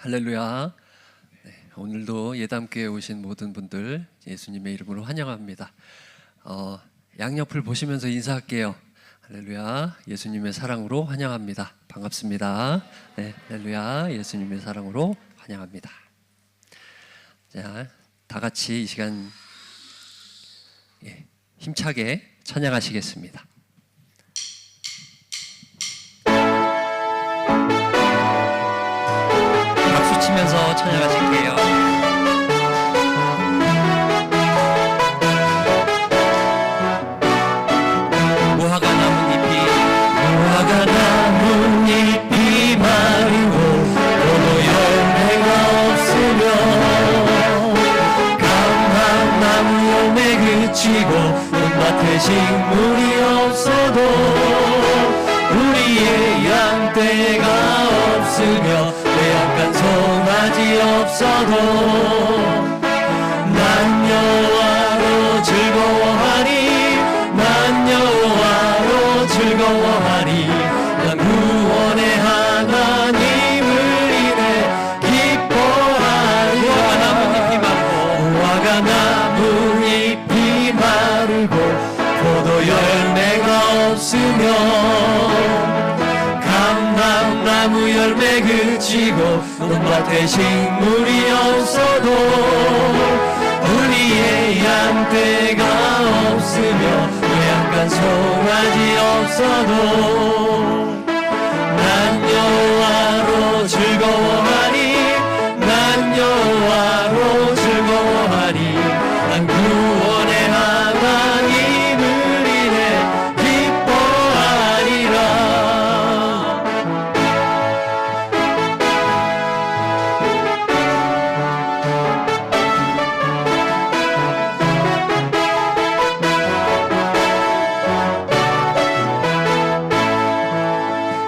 할렐루야. 오늘도 예담교회에 오신 모든 분들 예수님의 이름으로 환영합니다. 양옆을 보시면서 인사할게요. 할렐루야. 예수님의 사랑으로 환영합니다. 반갑습니다. 네, 할렐루야. 예수님의 사랑으로 환영합니다. 자, 다 같이 이 시간 힘차게 찬양하시겠습니다. 박수 치면서 찬양하실게요. 무화과 나뭇잎이 마르고 포도 열매가 없으며 감람나무 열매 그치고 논밭에 식물이 없어도 우리의 양떼가 없으며 약간 송아지 없어도 난 여호와로 즐거워하니 난 여호와로 즐거워하니 난 구원의 하나님을 인해 기뻐하리. 무화과 나뭇잎이 마르고 포도 열매가 없으며 감람나무 열매 그치고 논밭에 식물이 없어도 우리의 양떼가 없으며 외양간 송아지 없어도 난 여호와로 즐거워하니 난 여호와로 즐거워하니 난 구원의 하나님을 인해 기뻐하리라.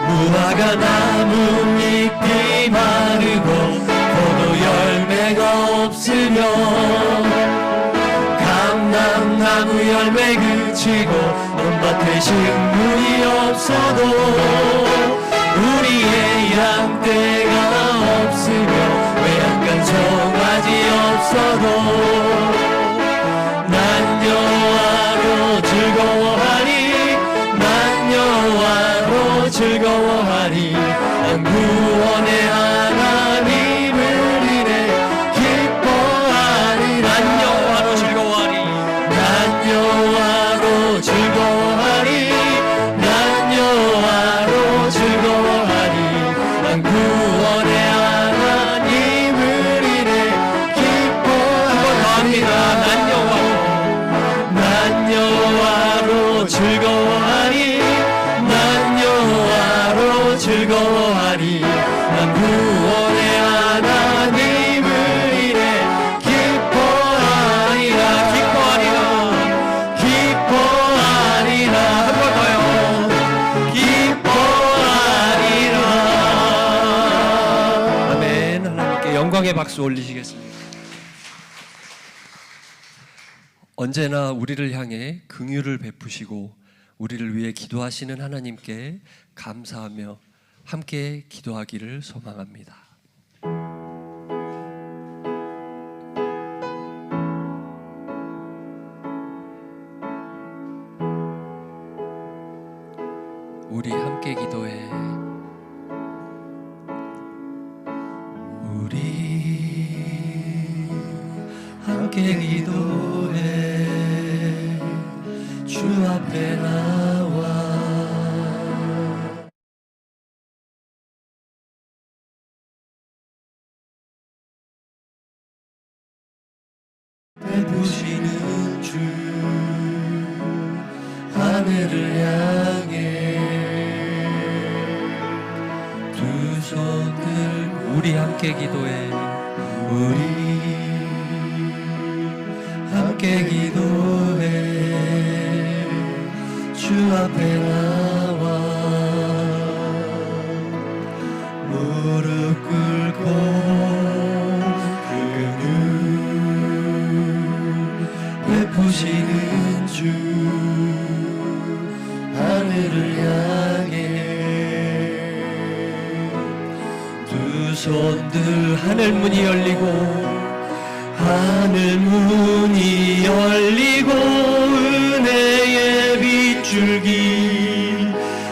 무화과 나뭇잎이 마르고 포도 열매가 없으며 감람나무 열매 그치고 논밭에 식물이 없어도 우리의 양떼가 없으며 외양간 송아지 없어도 난 여호와로 즐거워하니 난 여호와로 즐거워하니 난 구원의 하나님을 인해 기뻐하니 난 여호와로 즐거워하니 난 여호와로 즐거워하니 난 여호와로 즐거워하니 난 구원의 하나님을 인해 기뻐합니다. 난 여호와로 즐거워하니 난 여호와로 즐거워하니 난 구원의 하나님을 인해 기뻐하리라. 기뻐하리라. 한 번 더요. 기뻐하리라. 아멘. 하나님께 영광의 박수 올리시겠습니다. 언제나 우리를 향해 긍휼을 베푸시고 우리를 위해 기도하시는 하나님께 감사하며 함께 기도하기를 소망합니다. 우리 함께 기도해. 우리 함께 기도해. 주 앞에 나와 베푸시는 주 하늘을 향해 두 손 들고 우리 함께 기도해. 우리 함께 기도해. 주 앞에 나와 무릎 꿇고 긍휼 베푸시는 주 하늘을 향해 두 손들 하늘 문이 열리고 하늘 문이 열리고 은혜의 빗줄기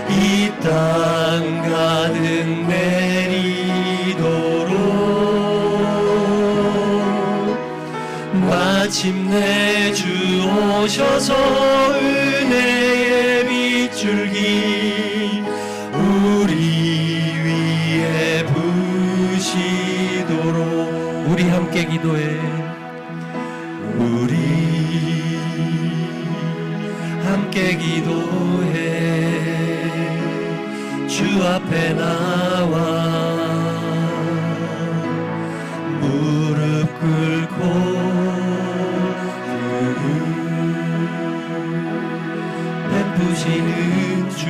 이 땅 가득 내리도록 마침내 주 오셔서 은혜의 빗줄기 우리 위에 부시도록 우리 함께 기도해 우리 함께 기도해 주 앞에 나와 무릎 꿇고 베푸시는 주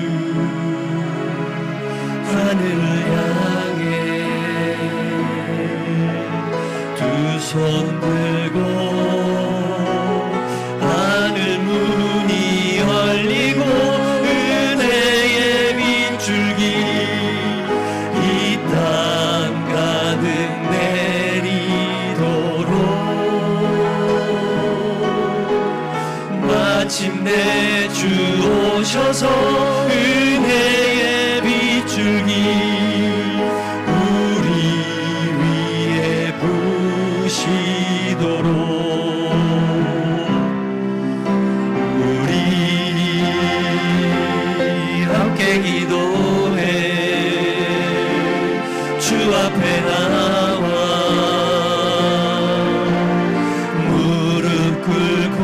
하늘을 향해 두 손 들고 하늘 문이 열리고 은혜의 빗줄기 이 땅 가득 내리도록 마침내 주 오셔서 은혜의 빗줄기 우리 위에 부시도록 우리 함께 기도해 주 앞에 나와 무릎 꿇고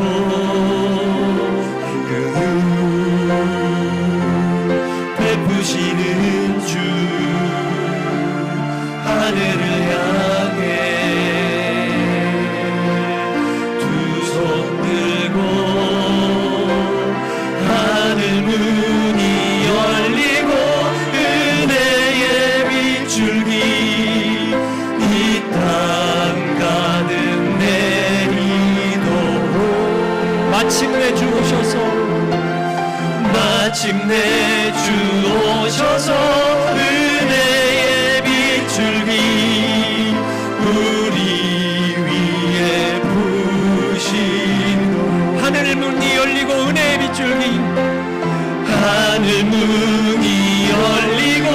베푸시는 주 하늘을 향해 두 손 들고 하늘 문이 열리고 은혜의 빗줄기 이 땅 가득 내리도록 마침내 주 오셔서 마침내 주 오셔서 은혜의 빗줄기 우리 위에 부시도록 하늘 문이 열리고 은혜의 빗줄기 하늘 문이 열리고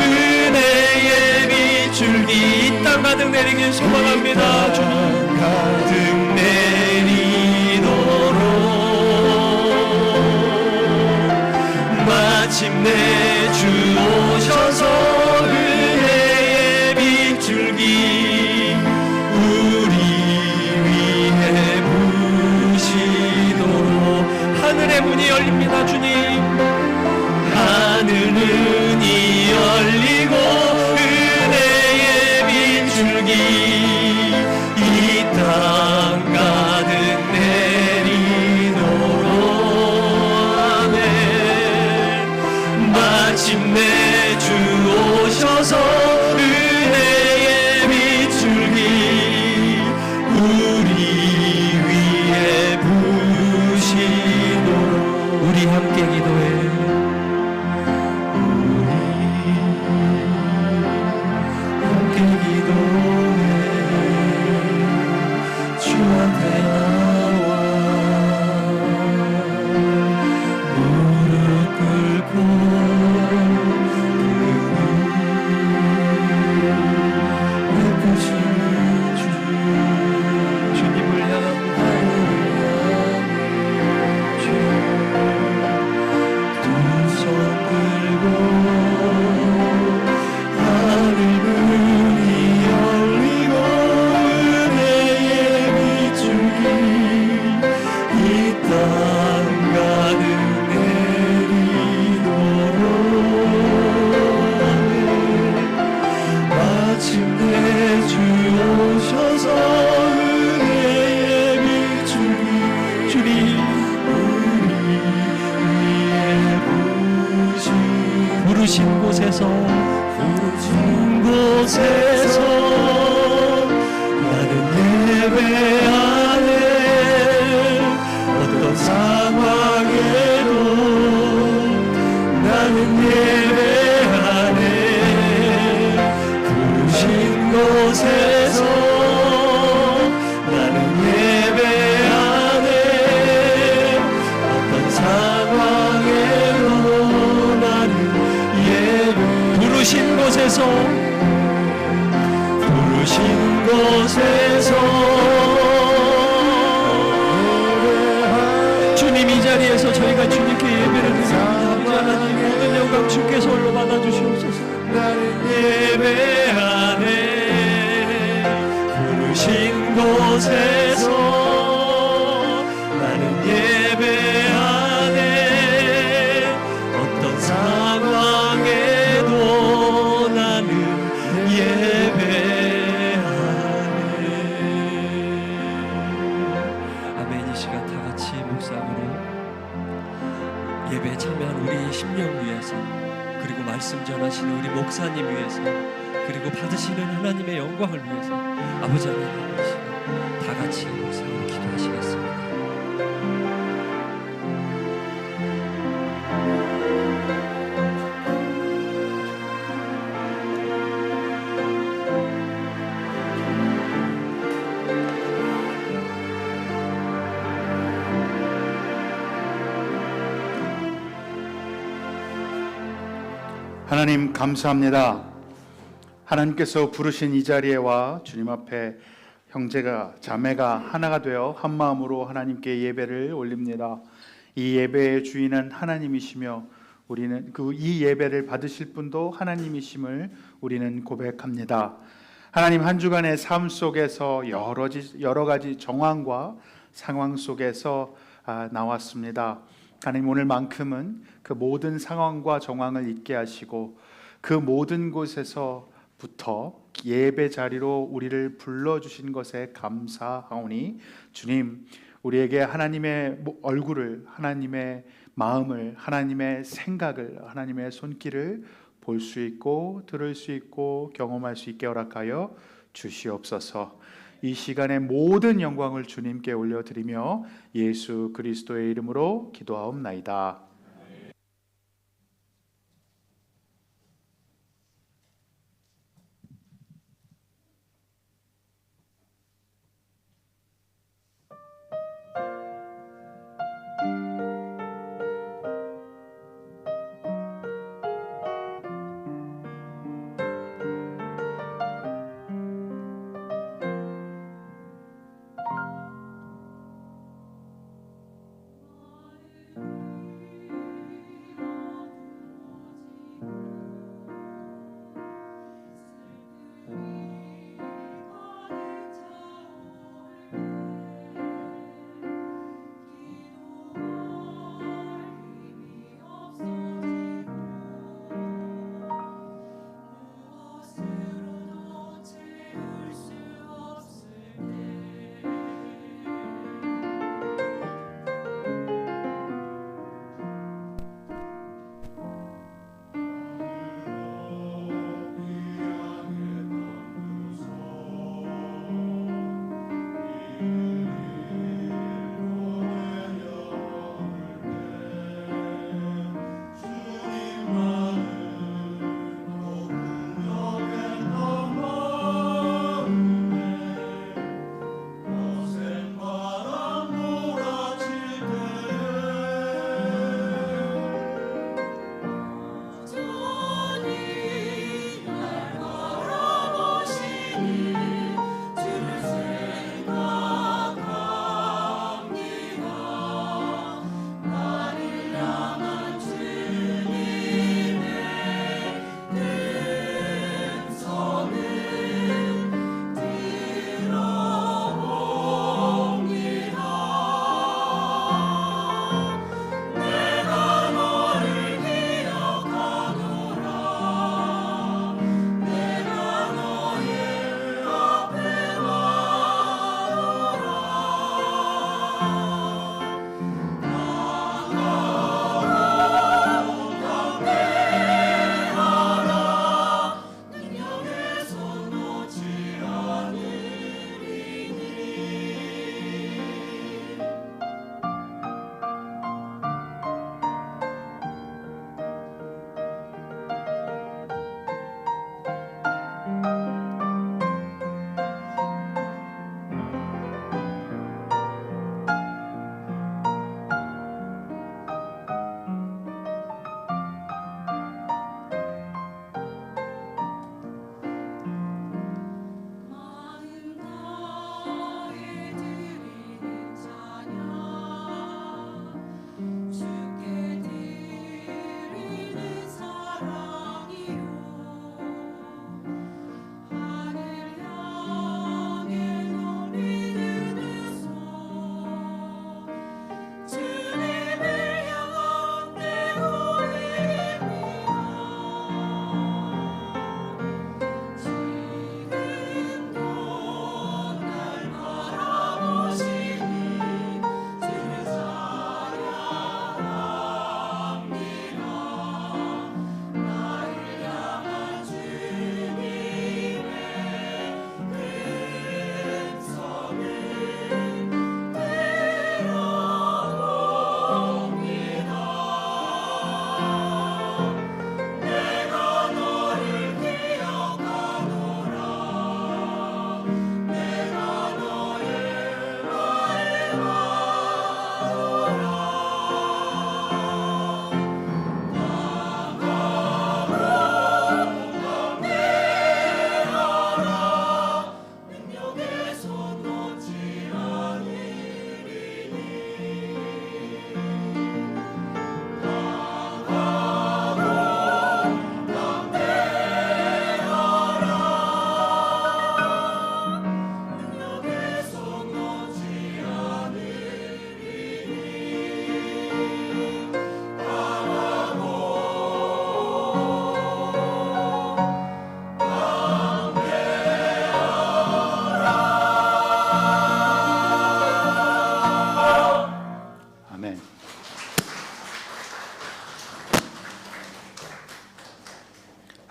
은혜의 빗줄기 이 땅 가득 내리길 소망합니다. 주님 가득 내리도록 마침내 주 오셔서 은혜의 빗줄기 우리 위에 부시도록 하늘의 문이 열립니다. 주님 하늘 문이 열리고 은혜의 빗줄기 이 땅 가득 내리도록 아멘 마침내 주 오셔서 은혜의 빗줄기 우리 위에 부시도록 우리 함께 기도해 우리 함께 기도해 부르신 곳에서 주님 이 자리에서 저희가 주님께 예배를 드립니다. 이제 하나님 모든 영광 주께서 홀로 받아주시옵소서. 나는 예배하네 부르신 곳에서 나는 예배하네 어떤 상황에도 나는 예배하네. 아멘. 이 시간 다 같이 묵상으로 예배에 참여한 우리 심령 위해서 그리고 말씀 전하시는 우리 목사님 위해서 그리고 받으시는 하나님의 영광을 위해서 아버지 하나님 이 시간 다 같이 묵상으로 기도하시겠습니다. 하나님 감사합니다. 하나님께서 부르신 이 자리에 와 주님 앞에 형제가 자매가 하나가 되어 한 마음으로 하나님께 예배를 올립니다. 이 예배의 주인은 하나님이시며 우리는 이 예배를 받으실 분도 하나님이심을 우리는 고백합니다. 하나님 한 주간의 삶 속에서 여러 가지 정황과 상황 속에서 나왔습니다. 하나님 오늘만큼은 그 모든 상황과 정황을 잊게 하시고 그 모든 곳에서부터 예배 자리로 우리를 불러주신 것에 감사하오니 주님 우리에게 하나님의 얼굴을 하나님의 마음을 하나님의 생각을 하나님의 손길을 볼 수 있고 들을 수 있고 경험할 수 있게 허락하여 주시옵소서. 이 시간의 모든 영광을 주님께 올려드리며 예수 그리스도의 이름으로 기도하옵나이다.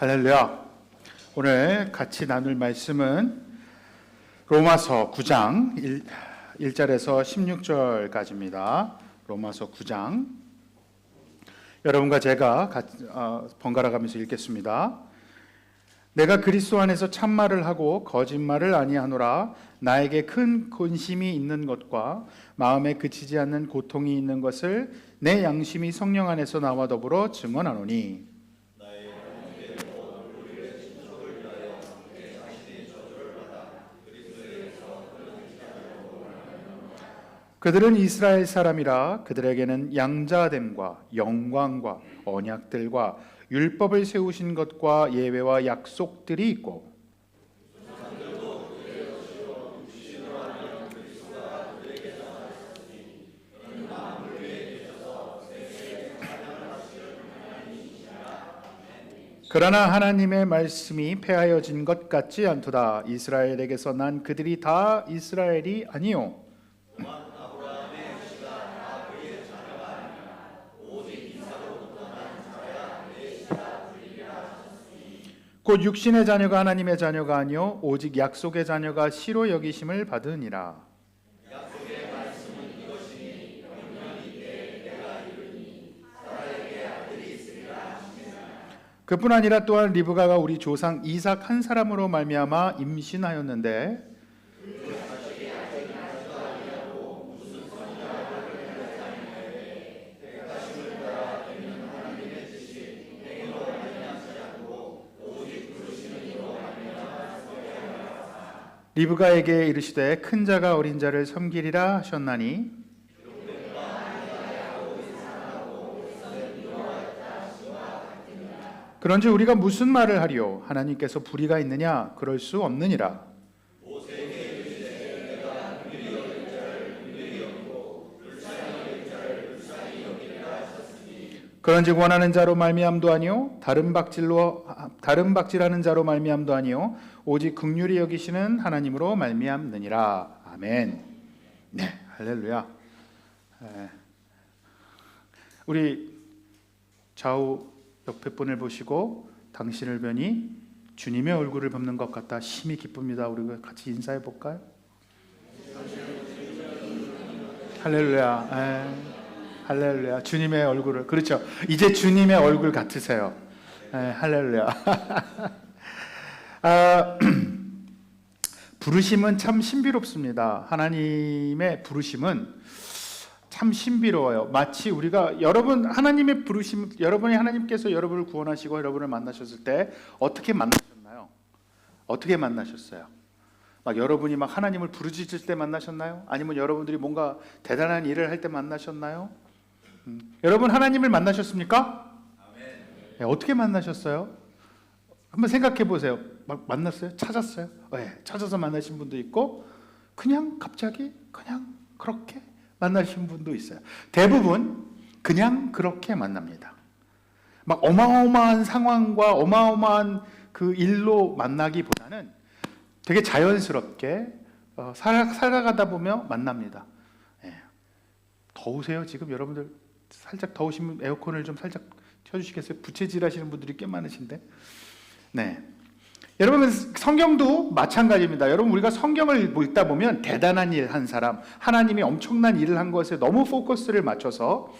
할렐루야. 오늘 같이 나눌 말씀은 로마서 9장 1절에서 16절까지입니다. 로마서 9장. 여러분과 제가 번갈아 가면서 읽겠습니다. 내가 그리스도 안에서 참말을 하고 거짓말을 아니하노라. 나에게 큰 근심이 있는 것과 마음에 그치지 않는 고통이 있는 것을 내 양심이 성령 안에서 나와 더불어 증언하노니 그들은 이스라엘 사람이라 그들에게는 양자됨과 영광과 언약들과 율법을 세우신 것과 예외와 약속들이 있고 그러나 하나님의 말씀이 폐하여진 것 같지 않도다. 이스라엘에게서 난 그들이 다 이스라엘이 아니요 곧 육신의 자녀가 하나님의 자녀가 아니요 오직 약속의 자녀가 시로 여기심을 받으니라. 그뿐 아니라 또한 리브가가 우리 조상 이삭 한 사람으로 말미암아 임신하였는데 리브가에게 이르시되 큰 자가 어린 자를 섬기리라 하셨나니 그런지 우리가 무슨 말을 하리요 하나님께서 불의가 있느냐 그럴 수 없느니라. 그런즉 원하는 자로 말미암도 아니요 다른 박질하는 자로 말미암도 아니요 오직 긍휼히 여기시는 하나님으로 말미암느니라. 아멘. 네, 할렐루야. 우리 좌우 옆에 분을 보시고 당신을 뵈니 주님의 얼굴을 뵙는 것 같다. 심히 기쁩니다. 우리가 같이 인사해 볼까요? 할렐루야. 할렐루야. 주님의 얼굴을, 그렇죠. 이제 주님의 얼굴 같으세요. 할렐루야. 부르심은 참 신비롭습니다. 하나님의 부르심은 참 신비로워요. 마치 우리가 여러분 하나님의 부르심, 여러분이 하나님께서 여러분을 구원하시고 여러분을 만나셨을 때 어떻게 만나셨나요? 어떻게 만나셨어요? 막 여러분이 막 하나님을 부르짖을 때 만나셨나요? 아니면 여러분들이 뭔가 대단한 일을 할 때 만나셨나요? 여러분 하나님을 만나셨습니까? 네, 어떻게 만나셨어요? 한번 생각해 보세요. 막 만났어요? 찾았어요? 네, 찾아서 만나신 분도 있고 그냥 갑자기 그냥 그렇게 만나신 분도 있어요. 대부분 그냥 그렇게 만납니다. 막 어마어마한 상황과 어마어마한 그 일로 만나기보다는 되게 자연스럽게 살아가다 보면 만납니다. 네. 더우세요? 지금 여러분들 살짝 더우시면 에어컨을 좀 살짝 켜주시겠어요? 부채질 하시는 분들이 꽤 많으신데. 네. 여러분 성경도 마찬가지입니다. 여러분 우리가 성경을 읽다 보면 대단한 일 한 사람, 하나님이 엄청난 일을 한 것에 너무 포커스를 맞춰서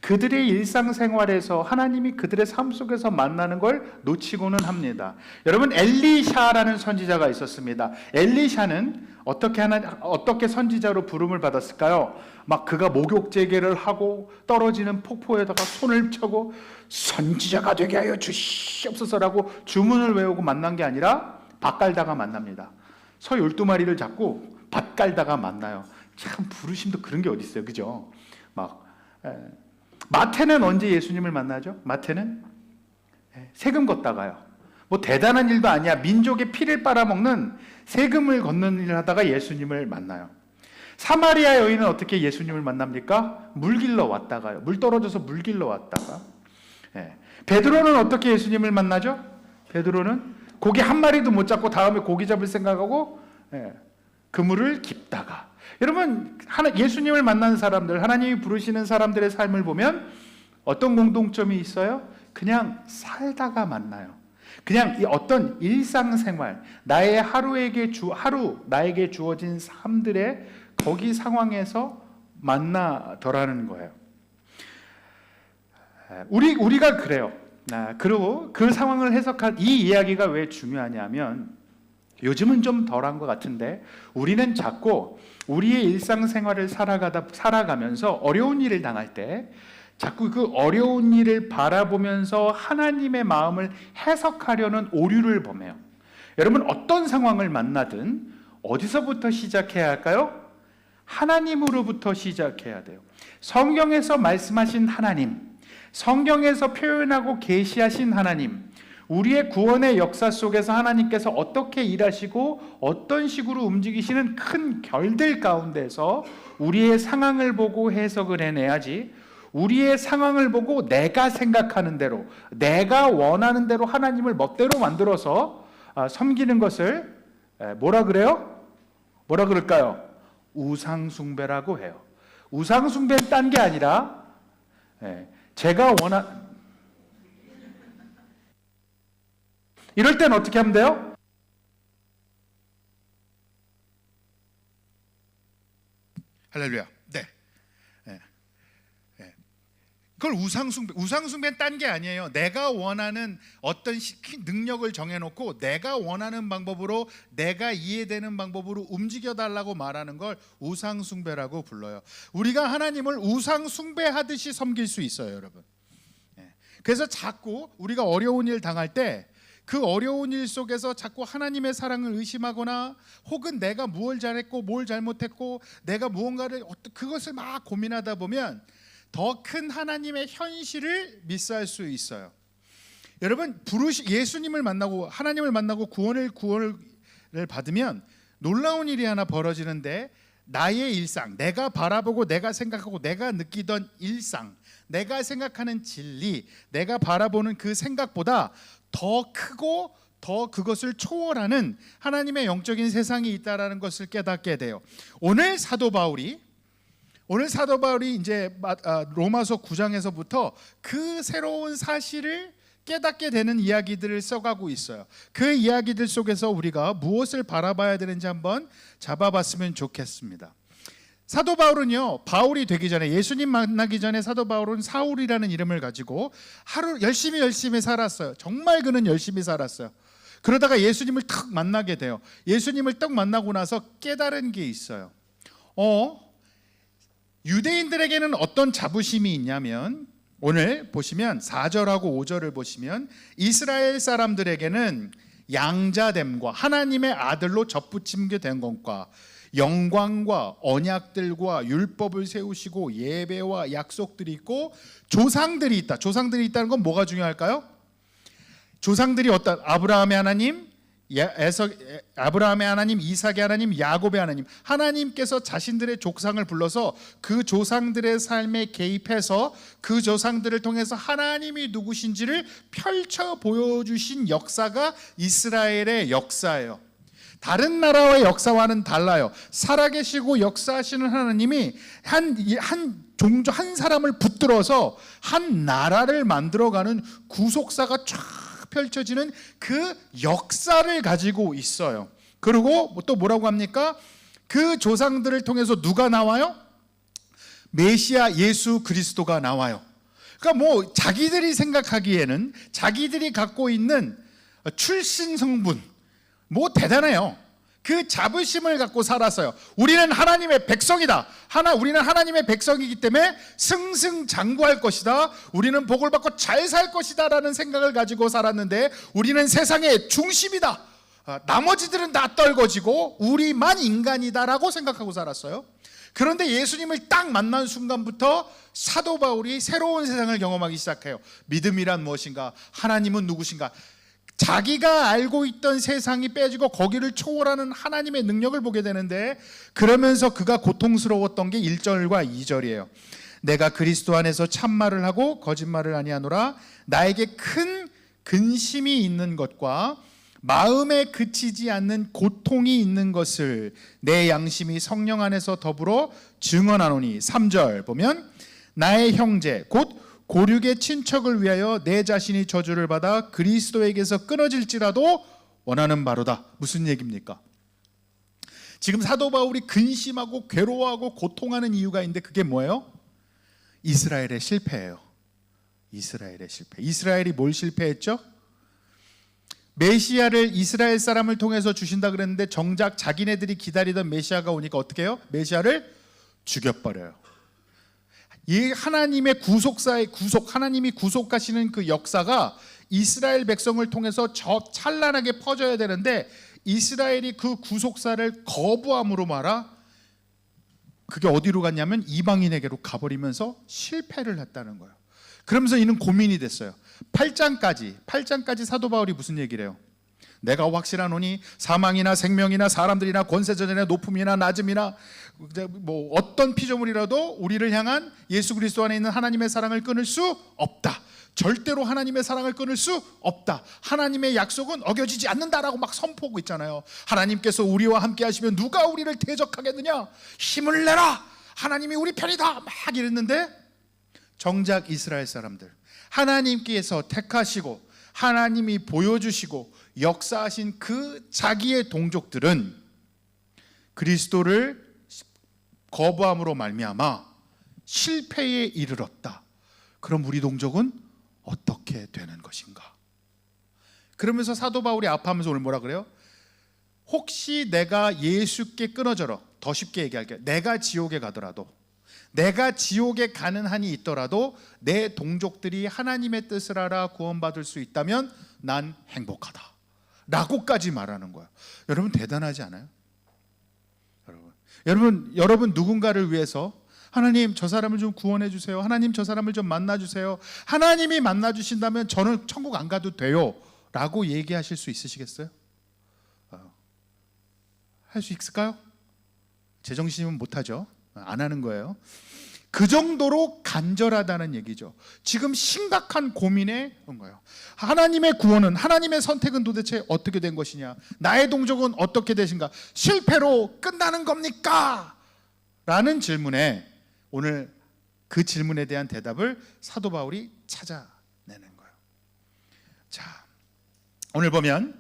그들의 일상생활에서 하나님이 그들의 삶 속에서 만나는 걸 놓치고는 합니다. 여러분 엘리샤라는 선지자가 있었습니다. 엘리샤는 어떻게 선지자로 부름을 받았을까요? 막 그가 목욕 재개를 하고 떨어지는 폭포에다가 손을 쳐고 선지자가 되게 하여 주시옵소서라고 주문을 외우고 만난 게 아니라 밭 갈다가 만납니다. 소 12마리를 잡고 밭 갈다가 만나요. 참 부르심도 그런 게 어디 있어요, 그죠? 마태는 언제 예수님을 만나죠? 마태는 세금 걷다가요. 뭐 대단한 일도 아니야. 민족의 피를 빨아먹는 세금을 걷는 일을 하다가 예수님을 만나요. 사마리아 여인은 어떻게 예수님을 만납니까? 물 길러 왔다가요. 물 떨어져서 물 길러 왔다가. 베드로는 어떻게 예수님을 만나죠? 베드로는 고기 한 마리도 못 잡고 다음에 고기 잡을 생각하고 그물을 깁다가. 여러분 예수님을 만난 사람들, 하나님이 부르시는 사람들의 삶을 보면 어떤 공동점이 있어요? 그냥 살다가 만나요. 그냥 이 어떤 일상생활, 나의 하루 나에게 주어진 삶들의 거기 상황에서 만나더라는 거예요. 우리가 그래요. 그리고 그 상황을 해석한 이 이야기가 왜 중요하냐면, 요즘은 좀 덜한 것 같은데 우리는 자꾸 우리의 일상생활을 살아가면서 어려운 일을 당할 때 자꾸 그 어려운 일을 바라보면서 하나님의 마음을 해석하려는 오류를 범해요. 여러분, 어떤 상황을 만나든 어디서부터 시작해야 할까요? 하나님으로부터 시작해야 돼요. 성경에서 말씀하신 하나님, 성경에서 표현하고 계시하신 하나님, 우리의 구원의 역사 속에서 하나님께서 어떻게 일하시고 어떤 식으로 움직이시는 큰 결들 가운데서 우리의 상황을 보고 해석을 해내야지, 우리의 상황을 보고 내가 생각하는 대로, 내가 원하는 대로 하나님을 멋대로 만들어서 섬기는 것을 뭐라 그래요? 뭐라 그럴까요? 우상숭배라고 해요. 우상숭배는 딴 게 아니라 제가 이럴 땐 어떻게 하면 돼요? 할렐루야. 네. 그걸 우상숭배는 딴 게 아니에요. 내가 원하는 어떤 능력을 정해놓고 내가 원하는 방법으로, 내가 이해되는 방법으로 움직여달라고 말하는 걸 우상숭배라고 불러요. 우리가 하나님을 우상숭배하듯이 섬길 수 있어요, 여러분. 그래서 자꾸 우리가 어려운 일 당할 때 그 어려운 일 속에서 자꾸 하나님의 사랑을 의심하거나, 혹은 내가 무엇을 잘했고 뭘 잘못했고 내가 무언가를 그것을 막 고민하다 보면 더 큰 하나님의 현실을 미스할 수 있어요. 여러분, 예수님을 만나고 하나님을 만나고 구원을 받으면 놀라운 일이 하나 벌어지는데, 나의 일상, 내가 바라보고 내가 생각하고 내가 느끼던 일상, 내가 생각하는 진리, 내가 바라보는 그 생각보다 더 크고 더 그것을 초월하는 하나님의 영적인 세상이 있다라는 것을 깨닫게 돼요. 오늘 사도 바울이 이제 로마서 9장에서부터 그 새로운 사실을 깨닫게 되는 이야기들을 써가고 있어요. 그 이야기들 속에서 우리가 무엇을 바라봐야 되는지 한번 잡아봤으면 좋겠습니다. 사도 바울은요, 바울이 되기 전에, 예수님 만나기 전에 사도 바울은 사울이라는 이름을 가지고 하루 열심히 살았어요. 정말 그는 열심히 살았어요. 그러다가 예수님을 탁 만나게 돼요. 예수님을 딱 만나고 나서 깨달은 게 있어요. 유대인들에게는 어떤 자부심이 있냐면, 오늘 보시면 4절하고 5절을 보시면 이스라엘 사람들에게는 양자됨과 하나님의 아들로 접붙임게 된 것과 영광과 언약들과 율법을 세우시고 예배와 약속들이 있고 조상들이 있다. 조상들이 있다는 건 뭐가 중요할까요? 조상들이 어떤 아브라함의 하나님, 아브라함의 하나님, 이삭의 하나님, 야곱의 하나님, 하나님께서 자신들의 조상을 불러서 그 조상들의 삶에 개입해서 그 조상들을 통해서 하나님이 누구신지를 펼쳐 보여주신 역사가 이스라엘의 역사예요. 다른 나라의 역사와는 달라요. 살아계시고 역사하시는 하나님이 한 사람을 붙들어서 한 나라를 만들어가는 구속사가 쫙 펼쳐지는 그 역사를 가지고 있어요. 그리고 또 뭐라고 합니까? 그 조상들을 통해서 누가 나와요? 메시아 예수 그리스도가 나와요. 그러니까 뭐 자기들이 생각하기에는 자기들이 갖고 있는 출신 성분 뭐 대단해요. 그 자부심을 갖고 살았어요. 우리는 하나님의 백성이다. 우리는 하나님의 백성이기 때문에 승승장구할 것이다. 우리는 복을 받고 잘 살 것이다 라는 생각을 가지고 살았는데, 우리는 세상의 중심이다. 나머지들은 다 떨궈지고 우리만 인간이다라고 생각하고 살았어요. 그런데 예수님을 딱 만난 순간부터 사도 바울이 새로운 세상을 경험하기 시작해요. 믿음이란 무엇인가? 하나님은 누구신가? 자기가 알고 있던 세상이 빼지고 거기를 초월하는 하나님의 능력을 보게 되는데, 그러면서 그가 고통스러웠던 게 1절과 2절이에요. 내가 그리스도 안에서 참말을 하고 거짓말을 아니하노라. 나에게 큰 근심이 있는 것과 마음에 그치지 않는 고통이 있는 것을 내 양심이 성령 안에서 더불어 증언하노니. 3절 보면 나의 형제 곧 고륙의 친척을 위하여 내 자신이 저주를 받아 그리스도에게서 끊어질지라도 원하는 바로다. 무슨 얘기입니까? 지금 사도 바울이 근심하고 괴로워하고 고통하는 이유가 있는데 그게 뭐예요? 이스라엘의 실패예요. 이스라엘의 실패. 이스라엘이 뭘 실패했죠? 메시아를 이스라엘 사람을 통해서 주신다 그랬는데 정작 자기네들이 기다리던 메시아가 오니까 어떻게 해요? 메시아를 죽여버려요. 이 하나님의 하나님이 구속하시는 그 역사가 이스라엘 백성을 통해서 저 찬란하게 퍼져야 되는데 이스라엘이 그 구속사를 거부함으로 말아 그게 어디로 갔냐면 이방인에게로 가버리면서 실패를 했다는 거예요. 그러면서 이는 고민이 됐어요. 8장까지 사도 바울이 무슨 얘기를 해요? 내가 확실하노니 사망이나 생명이나 사람들이나 권세전이나 높음이나 낮음이나 뭐 어떤 피조물이라도 우리를 향한 예수 그리스도 안에 있는 하나님의 사랑을 끊을 수 없다. 절대로 하나님의 사랑을 끊을 수 없다. 하나님의 약속은 어겨지지 않는다라고 막 선포하고 있잖아요. 하나님께서 우리와 함께 하시면 누가 우리를 대적하겠느냐? 힘을 내라. 하나님이 우리 편이다. 막 이랬는데 정작 이스라엘 사람들 하나님께서 택하시고 하나님이 보여주시고 역사하신 그 자기의 동족들은 그리스도를 거부함으로 말미암아 실패에 이르렀다. 그럼 우리 동족은 어떻게 되는 것인가? 그러면서 사도 바울이 아파하면서 오늘 뭐라 그래요? 혹시 내가 예수께 끊어져라. 더 쉽게 얘기할게요. 내가 지옥에 가더라도, 내가 지옥에 가는 한이 있더라도 내 동족들이 하나님의 뜻을 알아 구원받을 수 있다면 난 행복하다 라고까지 말하는 거예요. 여러분 대단하지 않아요? 여러분 누군가를 위해서 하나님 저 사람을 좀 구원해 주세요. 하나님 저 사람을 좀 만나 주세요. 하나님이 만나 주신다면 저는 천국 안 가도 돼요 라고 얘기하실 수 있으시겠어요? 할 수 있을까요? 제정신이면 못하죠. 안 하는 거예요. 그 정도로 간절하다는 얘기죠. 지금 심각한 고민에 온 거예요. 하나님의 구원은, 하나님의 선택은 도대체 어떻게 된 것이냐? 나의 동족은 어떻게 되신가? 실패로 끝나는 겁니까? 라는 질문에 오늘 그 질문에 대한 대답을 사도 바울이 찾아내는 거예요. 자, 오늘 보면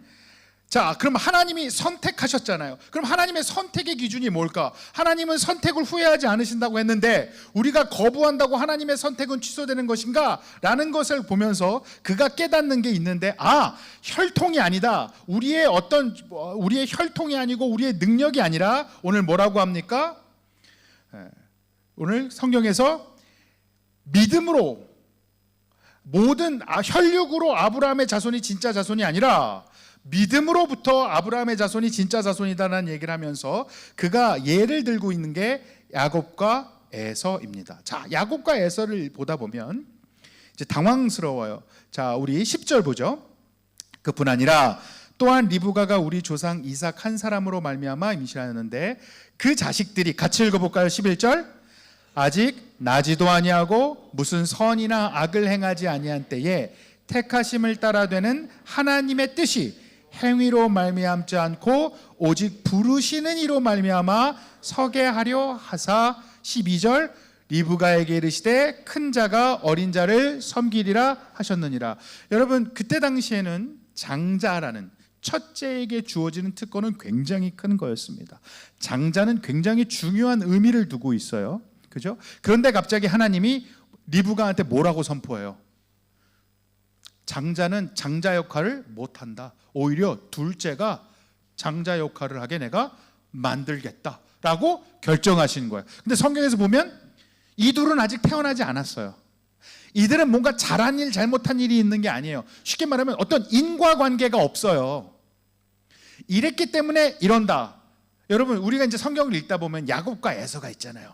그럼 하나님이 선택하셨잖아요. 그럼 하나님의 선택의 기준이 뭘까? 하나님은 선택을 후회하지 않으신다고 했는데 우리가 거부한다고 하나님의 선택은 취소되는 것인가? 라는 것을 보면서 그가 깨닫는 게 있는데 혈통이 아니다. 우리의 혈통이 아니고 우리의 능력이 아니라 오늘 뭐라고 합니까? 오늘 성경에서 믿음으로 혈육으로 아브라함의 자손이 진짜 자손이 아니라 믿음으로부터 아브라함의 자손이 진짜 자손이다라는 얘기를 하면서 그가 예를 들고 있는 게 야곱과 에서입니다. 자, 야곱과 에서를 보다 보면 이제 당황스러워요. 자, 우리 10절 보죠. 그뿐 아니라 또한 리브가가 우리 조상 이삭 한 사람으로 말미암아 임신하였는데 그 자식들이 같이 읽어볼까요? 11절 아직 나지도 아니하고 무슨 선이나 악을 행하지 아니한 때에 택하심을 따라 되는 하나님의 뜻이 행위로 말미암지 않고 오직 부르시는 이로 말미암아 서게 하려 하사 12절 리브가에게 이르시되 큰 자가 어린 자를 섬기리라 하셨느니라. 여러분 그때 당시에는 장자라는 첫째에게 주어지는 특권은 굉장히 큰 거였습니다. 장자는 굉장히 중요한 의미를 두고 있어요. 그죠? 그런데 갑자기 하나님이 리브가한테 뭐라고 선포해요? 장자는 장자 역할을 못한다. 오히려 둘째가 장자 역할을 하게 내가 만들겠다라고 결정하신 거예요. 근데 성경에서 보면 이 둘은 아직 태어나지 않았어요. 이들은 뭔가 잘한 일, 잘못한 일이 있는 게 아니에요. 쉽게 말하면 어떤 인과관계가 없어요. 이랬기 때문에 이런다. 여러분 우리가 이제 성경을 읽다 보면 야곱과 에서가 있잖아요.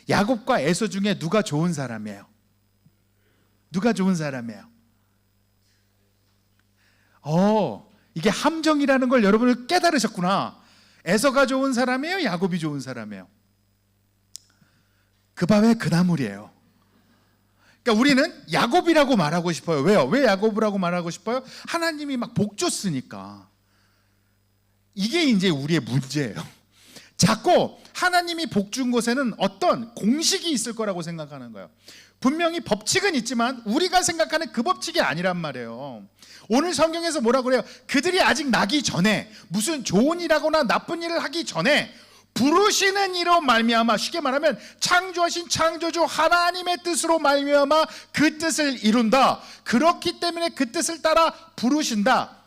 야곱과 에서 중에 누가 좋은 사람이에요? 누가 좋은 사람이에요? 이게 함정이라는 걸 여러분은 깨달으셨구나. 에서가 좋은 사람이에요? 야곱이 좋은 사람이에요? 그 밤에 그 나물이에요. 그러니까 우리는 야곱이라고 말하고 싶어요. 왜요? 왜 야곱이라고 말하고 싶어요? 하나님이 막 복 줬으니까. 이게 이제 우리의 문제예요. 자꾸 하나님이 복 준 곳에는 어떤 공식이 있을 거라고 생각하는 거예요. 분명히 법칙은 있지만 우리가 생각하는 그 법칙이 아니란 말이에요. 오늘 성경에서 뭐라고 그래요? 그들이 아직 나기 전에, 무슨 좋은 일하거나 나쁜 일을 하기 전에 부르시는 이로 말미암아, 쉽게 말하면 창조하신 창조주 하나님의 뜻으로 말미암아 그 뜻을 이룬다. 그렇기 때문에 그 뜻을 따라 부르신다.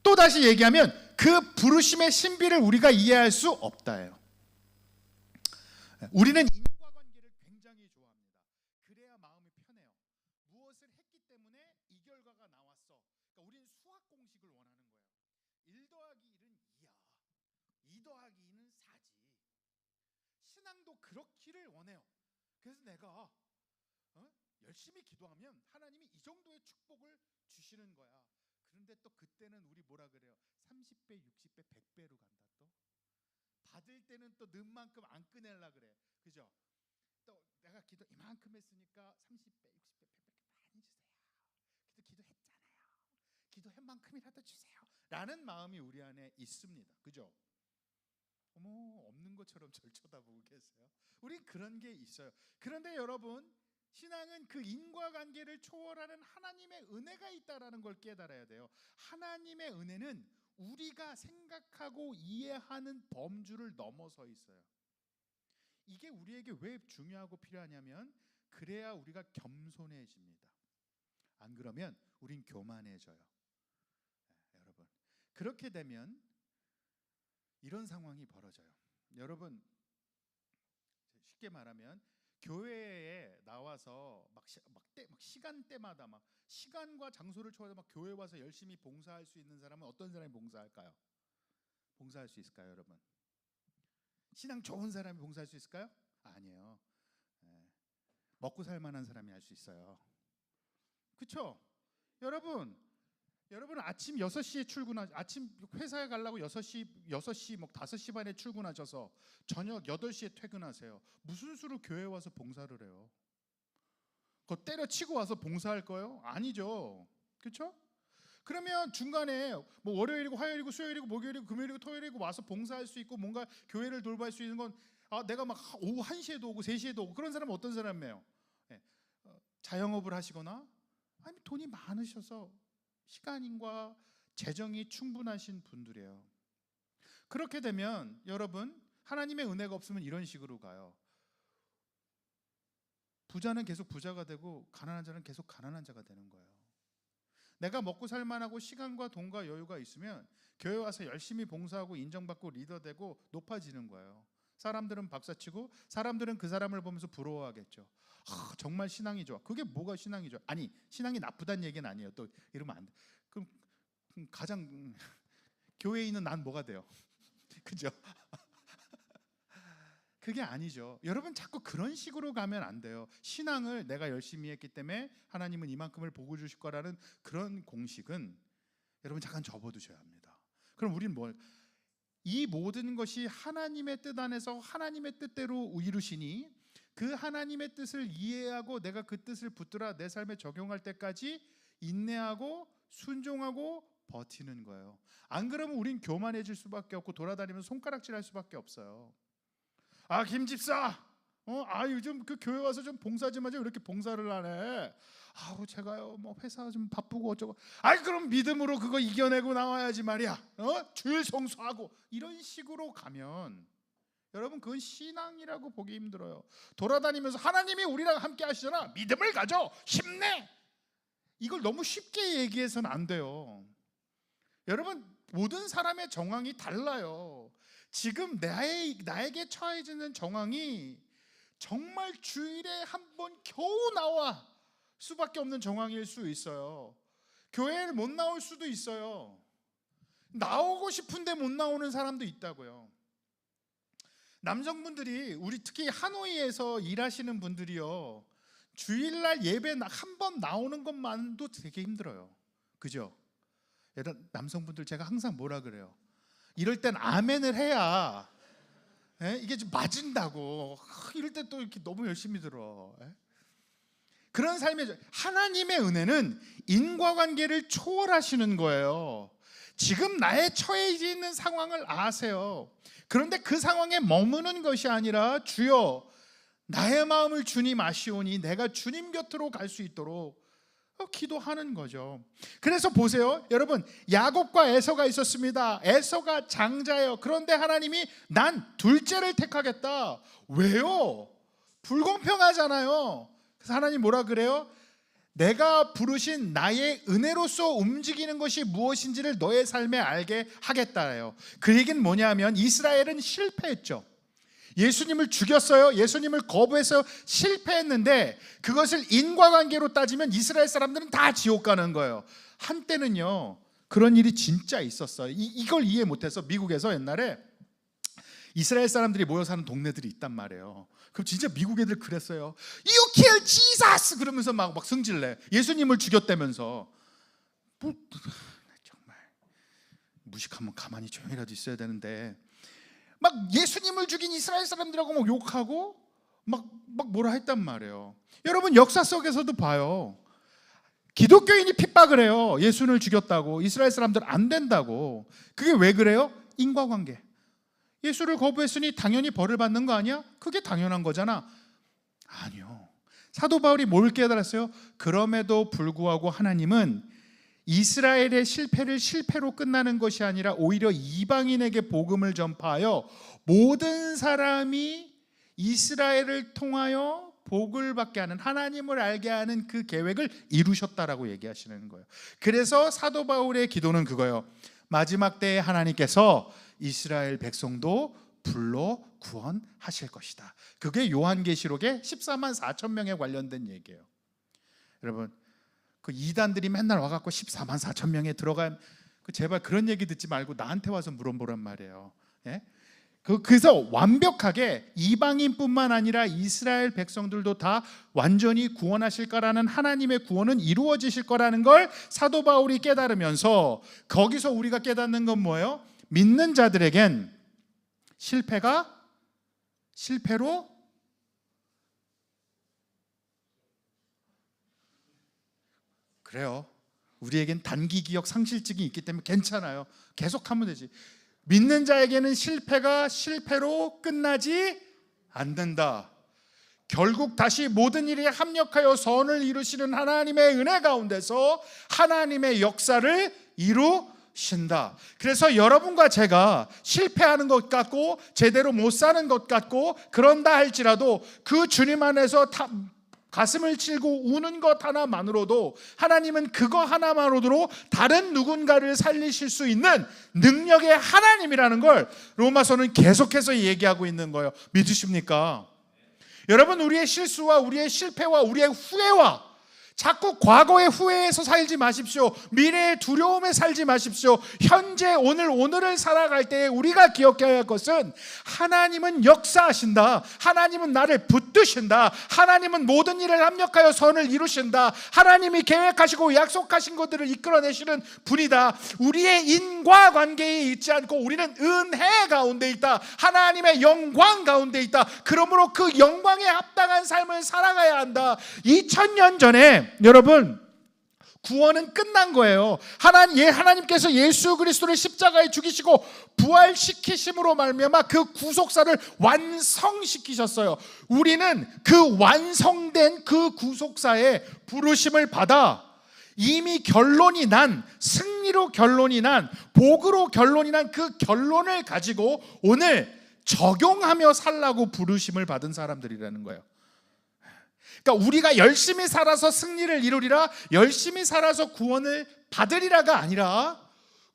또 다시 얘기하면 그 부르심의 신비를 우리가 이해할 수 없다예요. 우리는 인과관계를 굉장히 좋아합니다. 그래야 마음이 편해요. 무엇을 했기 때문에 이 결과가 나왔어. 그러니까 우리는 수학 공식을 원하는 거예요. 1 더하기 1은 2야. 2 더하기 2는 4지. 신앙도 그렇기를 원해요. 그래서 내가 열심히 기도하면 하나님이 이 정도의 축복을 주시는 거야. 그런데 또 그때는 우리 뭐라 그래요? 30배, 60배, 100배로 간다. 또 받을 때는 또 넣은 만큼 안 꺼내려 그래. 그죠? 또 내가 기도 이만큼 했으니까 30배, 60배, 100배 많이 주세요. 기도했잖아요. 기도한 만큼이라도 주세요. 라는 마음이 우리 안에 있습니다. 그죠? 어머, 없는 것처럼 절 쳐다보고 계세요. 우린 그런 게 있어요. 그런데 여러분, 신앙은 그 인과관계를 초월하는 하나님의 은혜가 있다라는 걸 깨달아야 돼요. 하나님의 은혜는 우리가 생각하고 이해하는 범주를 넘어서 있어요. 이게 우리에게 왜 중요하고 필요하냐면, 그래야 우리가 겸손해집니다. 안 그러면 우린 교만해져요. 여러분, 그렇게 되면 이런 상황이 벌어져요. 여러분, 쉽게 말하면 교회에 나와서 막 시간대마다 막 시간과 장소를 초월해서 막 교회 와서 열심히 봉사할 수 있는 사람은 어떤 사람이 봉사할까요? 봉사할 수 있을까요, 여러분? 신앙 좋은 사람이 봉사할 수 있을까요? 아니에요. 먹고 살 만한 사람이 할 수 있어요. 그렇죠? 여러분 아침 6시에 아침 회사에 가려고 6시 뭐 5시 반에 출근하셔서 저녁 8시에 퇴근하세요. 무슨 수로 교회 와서 봉사를 해요? 그거 때려치고 와서 봉사할 거예요? 아니죠. 그렇죠? 그러면 중간에 뭐 월요일이고 화요일이고 수요일이고 목요일이고 금요일이고 토요일이고 와서 봉사할 수 있고 뭔가 교회를 돌볼 수 있는 건, 내가 막 오후 1시에도 오고 3시에도 오고, 그런 사람은 어떤 사람이에요? 자영업을 하시거나 아니면 돈이 많으셔서 시간과 재정이 충분하신 분들이에요. 그렇게 되면 여러분, 하나님의 은혜가 없으면 이런 식으로 가요. 부자는 계속 부자가 되고 가난한 자는 계속 가난한 자가 되는 거예요. 내가 먹고 살만하고 시간과 돈과 여유가 있으면 교회 와서 열심히 봉사하고 인정받고 리더되고 높아지는 거예요. 사람들은 박사치고 사람들은 그 사람을 보면서 부러워하겠죠. 정말 신앙이 좋아. 그게 뭐가 신앙이 좋아? 아니, 신앙이 나쁘다는 얘기는 아니에요. 또 이러면 안 돼. 그럼 가장 교회에 있는 난 뭐가 돼요? 그죠? 그게 아니죠. 여러분, 자꾸 그런 식으로 가면 안 돼요. 신앙을 내가 열심히 했기 때문에 하나님은 이만큼을 복을 주실 거라는 그런 공식은 여러분 잠깐 접어두셔야 합니다. 그럼 우리는 이 모든 것이 하나님의 뜻 안에서 하나님의 뜻대로 이루시니 그 하나님의 뜻을 이해하고 내가 그 뜻을 붙들어 내 삶에 적용할 때까지 인내하고 순종하고 버티는 거예요. 안 그러면 우린 교만해질 수밖에 없고 돌아다니면서 손가락질할 수밖에 없어요. 김 집사, 요즘 그 교회 와서 좀 봉사 좀 하죠. 왜 이렇게 봉사를 하네? 제가요 뭐 회사 좀 바쁘고 어쩌고. 그럼 믿음으로 그거 이겨내고 나와야지 말이야. 주일 성수하고 이런 식으로 가면 여러분, 그건 신앙이라고 보기 힘들어요. 돌아다니면서 하나님이 우리랑 함께 하시잖아. 믿음을 가져, 힘내. 이걸 너무 쉽게 얘기해서는 안 돼요. 여러분, 모든 사람의 정황이 달라요. 지금 나에게 처해지는 정황이 정말 주일에 한 번 겨우 나와 수밖에 없는 정황일 수 있어요. 교회를 못 나올 수도 있어요. 나오고 싶은데 못 나오는 사람도 있다고요. 남성분들이, 우리 특히 하노이에서 일하시는 분들이요, 주일날 예배 한 번 나오는 것만도 되게 힘들어요. 그죠? 남성분들 제가 항상 뭐라 그래요? 이럴 땐 아멘을 해야 이게 좀 맞은다고. 이럴 때 또 이렇게 너무 열심히 들어. 그런 삶의 하나님의 은혜는 인과관계를 초월하시는 거예요. 지금 나의 처해져 있는 상황을 아세요. 그런데 그 상황에 머무는 것이 아니라 주여 나의 마음을 주님 아시오니 내가 주님 곁으로 갈 수 있도록 기도하는 거죠. 그래서 보세요 여러분, 야곱과 에서가 있었습니다. 에서가 장자예요. 그런데 하나님이 난 둘째를 택하겠다. 왜요? 불공평하잖아요. 그래서 하나님 뭐라 그래요? 내가 부르신 나의 은혜로서 움직이는 것이 무엇인지를 너의 삶에 알게 하겠다예요. 그 얘기는 뭐냐면 이스라엘은 실패했죠. 예수님을 죽였어요. 예수님을 거부해서 실패했는데 그것을 인과관계로 따지면 이스라엘 사람들은 다 지옥 가는 거예요. 한때는요 그런 일이 진짜 있었어요. 이걸 이해 못해서 미국에서 옛날에 이스라엘 사람들이 모여 사는 동네들이 있단 말이에요. 그럼 진짜 미국 애들 그랬어요. You kill Jesus! 그러면서 막 승질내. 예수님을 죽였다면서. 뭐, 정말 무식하면 가만히 조용히라도 있어야 되는데 막 예수님을 죽인 이스라엘 사람들하고 막 욕하고 막 뭐라 했단 말이에요. 여러분 역사 속에서도 봐요. 기독교인이 핍박을 해요. 예수를 죽였다고. 이스라엘 사람들 안 된다고. 그게 왜 그래요? 인과관계. 예수를 거부했으니 당연히 벌을 받는 거 아니야? 그게 당연한 거잖아. 아니요. 사도 바울이 뭘 깨달았어요? 그럼에도 불구하고 하나님은 이스라엘의 실패를 실패로 끝나는 것이 아니라 오히려 이방인에게 복음을 전파하여 모든 사람이 이스라엘을 통하여 복을 받게 하는, 하나님을 알게 하는 그 계획을 이루셨다라고 얘기하시는 거예요. 그래서 사도 바울의 기도는 그거예요. 마지막 때에 하나님께서 이스라엘 백성도 불러 구원하실 것이다. 그게 요한계시록의 14만 4천 명에 관련된 얘기예요. 여러분 그 이단들이 맨날 와갖고 14만 4천 명에 들어간 제발 그런 얘기 듣지 말고 나한테 와서 물어보란 말이에요. 예? 그래서 완벽하게 이방인뿐만 아니라 이스라엘 백성들도 다 완전히 구원하실 거라는 하나님의 구원은 이루어지실 거라는 걸 사도 바울이 깨달으면서 거기서 우리가 깨닫는 건 뭐예요? 믿는 자들에겐 실패가 실패로 그래요. 우리에겐 단기 기억 상실증이 있기 때문에 괜찮아요. 계속하면 되지. 믿는 자에게는 실패가 실패로 끝나지 않는다. 결국 다시 모든 일에 합력하여 선을 이루시는 하나님의 은혜 가운데서 하나님의 역사를 이루신다. 그래서 여러분과 제가 실패하는 것 같고 제대로 못 사는 것 같고 그런다 할지라도 그 주님 안에서 가슴을 치고 우는 것 하나만으로도 하나님은 그거 하나만으로도 다른 누군가를 살리실 수 있는 능력의 하나님이라는 걸 로마서는 계속해서 얘기하고 있는 거예요. 믿으십니까? 여러분 우리의 실수와 우리의 실패와 우리의 후회와 자꾸 과거의 후회에서 살지 마십시오. 미래의 두려움에 살지 마십시오. 현재 오늘을 살아갈 때 우리가 기억해야 할 것은 하나님은 역사하신다. 하나님은 나를 붙드신다. 하나님은 모든 일을 합력하여 선을 이루신다. 하나님이 계획하시고 약속하신 것들을 이끌어내시는 분이다. 우리의 인과관계에 있지 않고 우리는 은혜 가운데 있다. 하나님의 영광 가운데 있다. 그러므로 그 영광에 합당한 삶을 살아가야 한다. 2000년 전에 여러분 구원은 끝난 거예요. 하나님께서 예수 그리스도를 십자가에 죽이시고 부활시키심으로 말미암아 그 구속사를 완성시키셨어요. 우리는 그 완성된 그 구속사의 부르심을 받아 이미 결론이 난, 승리로 결론이 난, 복으로 결론이 난 그 결론을 가지고 오늘 적용하며 살라고 부르심을 받은 사람들이라는 거예요. 그러니까 우리가 열심히 살아서 승리를 이루리라, 열심히 살아서 구원을 받으리라가 아니라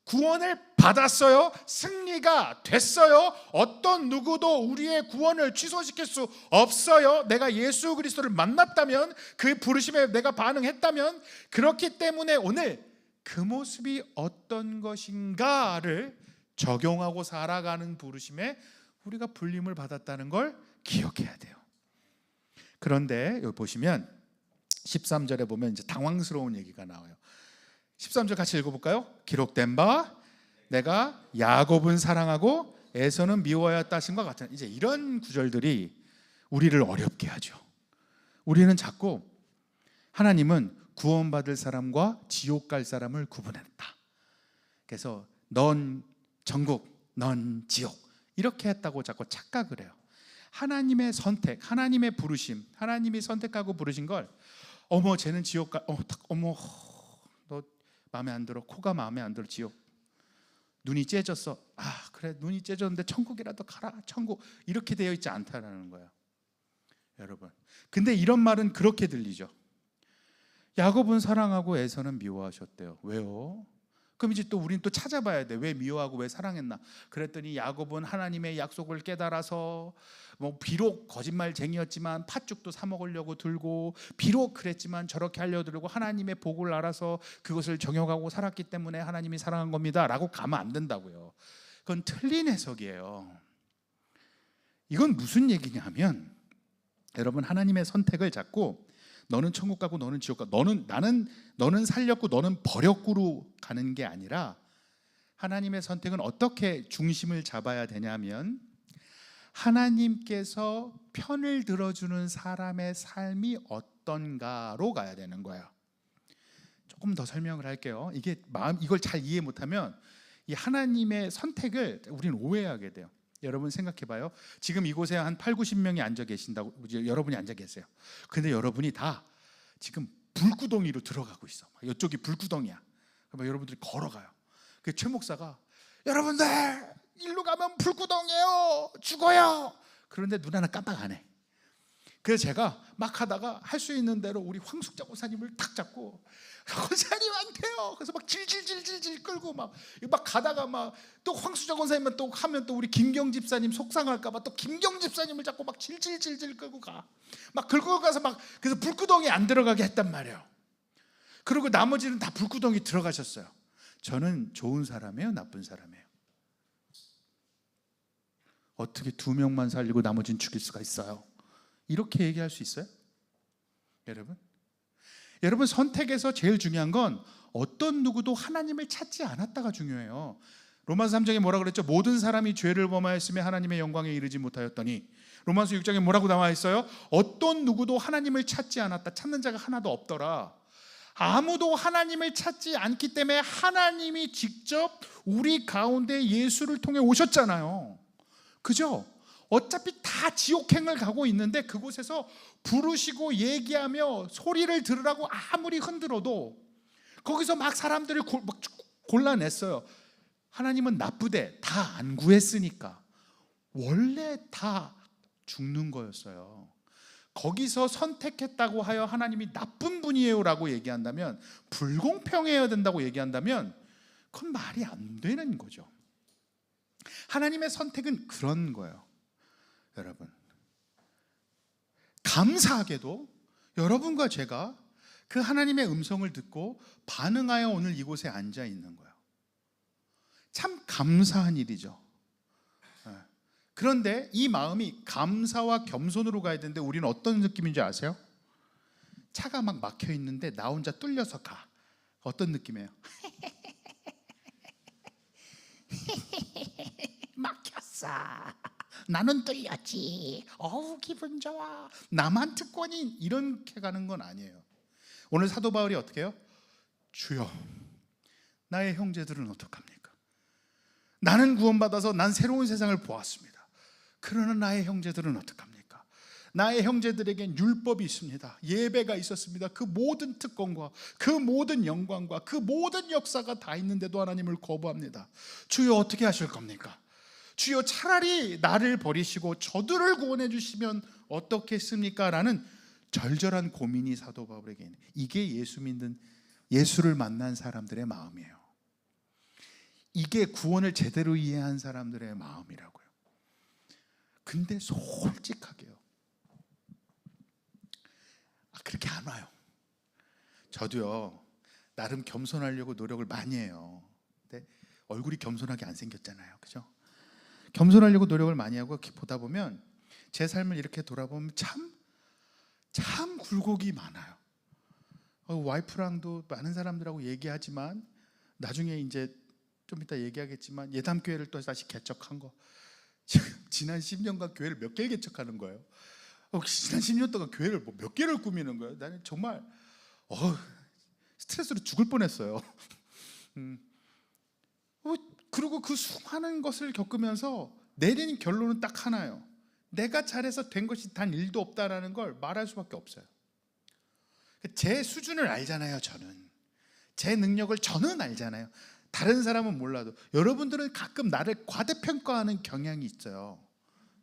구원을 받았어요. 승리가 됐어요. 어떤 누구도 우리의 구원을 취소시킬 수 없어요. 내가 예수 그리스도를 만났다면, 그 부르심에 내가 반응했다면. 그렇기 때문에 오늘 그 모습이 어떤 것인가를 적용하고 살아가는 부르심에 우리가 불림을 받았다는 걸 기억해야 돼요. 그런데 여기 보시면 13절에 보면 이제 당황스러운 얘기가 나와요. 13절 같이 읽어볼까요? 기록된 바 내가 야곱은 사랑하고 에서는 미워하였다 하신 것 같은 이제 이런 구절들이 우리를 어렵게 하죠. 우리는 자꾸 하나님은 구원받을 사람과 지옥 갈 사람을 구분했다. 그래서 넌 천국, 넌 지옥 이렇게 했다고 자꾸 착각을 해요. 하나님의 선택, 하나님의 부르심, 하나님이 선택하고 부르신 걸 어머 쟤는 지옥 가, 어머 너 마음에 안 들어, 코가 마음에 안 들어, 지옥. 눈이 째졌어, 아 그래 눈이 째졌는데 천국이라도 가라, 천국. 이렇게 되어 있지 않다라는 거예요, 여러분. 근데 이런 말은 그렇게 들리죠. 야곱은 사랑하고 에서는 미워하셨대요. 왜요? 그럼 이제 또 우린 또 찾아봐야 돼. 왜 미워하고 왜 사랑했나? 그랬더니 야곱은 하나님의 약속을 깨달아서 뭐 비록 거짓말쟁이였지만 팥죽도 사 먹으려고 들고, 비록 그랬지만 저렇게 하려고 들고 하나님의 복을 알아서 그것을 정욕하고 살았기 때문에 하나님이 사랑한 겁니다 라고 가면 안 된다고요. 그건 틀린 해석이에요. 이건 무슨 얘기냐면, 여러분 하나님의 선택을 잡고 너는 천국 가고 너는 지옥 가, 너는 살렸고 너는 버렸고로 가는 게 아니라, 하나님의 선택은 어떻게 중심을 잡아야 되냐면 하나님께서 편을 들어주는 사람의 삶이 어떤가로 가야 되는 거예요. 조금 더 설명을 할게요. 이걸 잘 이해 못하면 이 하나님의 선택을 우리는 오해하게 돼요. 여러분 생각해봐요. 지금 이곳에 한 8, 90명이 앉아 계신다고, 여러분이 앉아 계세요. 근데 여러분이 다 지금 불구덩이로 들어가고 있어. 이쪽이 불구덩이야. 그러면 여러분들이 걸어가요. 그 최 목사가 여러분들 일로 가면 불구덩이에요, 죽어요. 그런데 눈 하나 깜빡 안 해. 그래서 제가 막 하다가 할 수 있는 대로 우리 황숙자 권사님을 탁 잡고, 권사님 안 돼요. 그래서 막 질질질질 끌고 막 가다가 막 또 황숙자 권사님만 또 하면 또 우리 김경 집사님 속상할까봐 또 김경 집사님을 잡고 막 질질질질 끌고 가. 막 끌고 가서 막, 그래서 불구덩이 안 들어가게 했단 말이에요. 그리고 나머지는 다 불구덩이 들어가셨어요. 저는 좋은 사람이에요, 나쁜 사람이에요? 어떻게 2명만 살리고 나머지는 죽일 수가 있어요? 이렇게 얘기할 수 있어요? 여러분 선택에서 제일 중요한 건 어떤 누구도 하나님을 찾지 않았다가 중요해요. 로마서 3장에 뭐라 그랬죠? 모든 사람이 죄를 범하였으며 하나님의 영광에 이르지 못하였더니, 로마서 6장에 뭐라고 나와 있어요? 어떤 누구도 하나님을 찾지 않았다. 찾는 자가 하나도 없더라. 아무도 하나님을 찾지 않기 때문에 하나님이 직접 우리 가운데 예수를 통해 오셨잖아요. 그죠? 어차피 다 지옥행을 가고 있는데 그곳에서 부르시고 얘기하며 소리를 들으라고 아무리 흔들어도 거기서 막 사람들을 골라냈어요. 하나님은 나쁘대, 다 안 구했으니까. 원래 다 죽는 거였어요. 거기서 선택했다고 하여 하나님이 나쁜 분이에요 라고 얘기한다면, 불공평해야 된다고 얘기한다면 그건 말이 안 되는 거죠. 하나님의 선택은 그런 거예요. 여러분, 감사하게도 여러분과 제가 그 하나님의 음성을 듣고 반응하여 오늘 이곳에 앉아 있는 거예요. 참 감사한 일이죠. 그런데 이 마음이 감사와 겸손으로 가야 되는데 우리는 어떤 느낌인지 아세요? 차가 막 막혀 있는데 나 혼자 뚫려서 가. 어떤 느낌이에요? 막혔어. 나는 뚫렸지. 어우 기분 좋아. 나만 특권인. 이렇게 가는 건 아니에요. 오늘 사도 바울이 어떻게 해요? 주여, 나의 형제들은 어떡합니까? 나는 구원받아서 난 새로운 세상을 보았습니다. 그러나 나의 형제들은 어떡합니까? 나의 형제들에겐 율법이 있습니다. 예배가 있었습니다. 그 모든 특권과 그 모든 영광과 그 모든 역사가 다 있는데도 하나님을 거부합니다. 주여 어떻게 하실 겁니까? 주여 차라리 나를 버리시고 저들을 구원해 주시면 어떻겠습니까? 라는 절절한 고민이 사도 바울에게 있는, 이게 예수 믿는, 예수를 만난 사람들의 마음이에요. 이게 구원을 제대로 이해한 사람들의 마음이라고요. 근데 솔직하게요, 그렇게 안 와요. 저도요 나름 겸손하려고 노력을 많이 해요. 근데 얼굴이 겸손하게 안 생겼잖아요, 그죠? 겸손하려고 노력을 많이 하고 보다 보면 제 삶을 이렇게 돌아보면 참 굴곡이 많아요. 와이프랑도 많은 사람들하고 얘기하지만 나중에 이제 좀 이따 얘기하겠지만 예담교회를 또 다시 개척한 거, 지난 10년간 교회를 몇 개를 개척하는 거예요. 지난 10년 동안 교회를 몇 개를 꾸미는 거예요. 나는 정말 스트레스로 죽을 뻔했어요. 그리고 그 수많은 것을 겪으면서 내린 결론은 딱 하나예요. 내가 잘해서 된 것이 단 1도 없다라는 걸 말할 수밖에 없어요. 제 수준을 알잖아요. 저는 제 능력을 저는 알잖아요. 다른 사람은 몰라도. 여러분들은 가끔 나를 과대평가하는 경향이 있어요.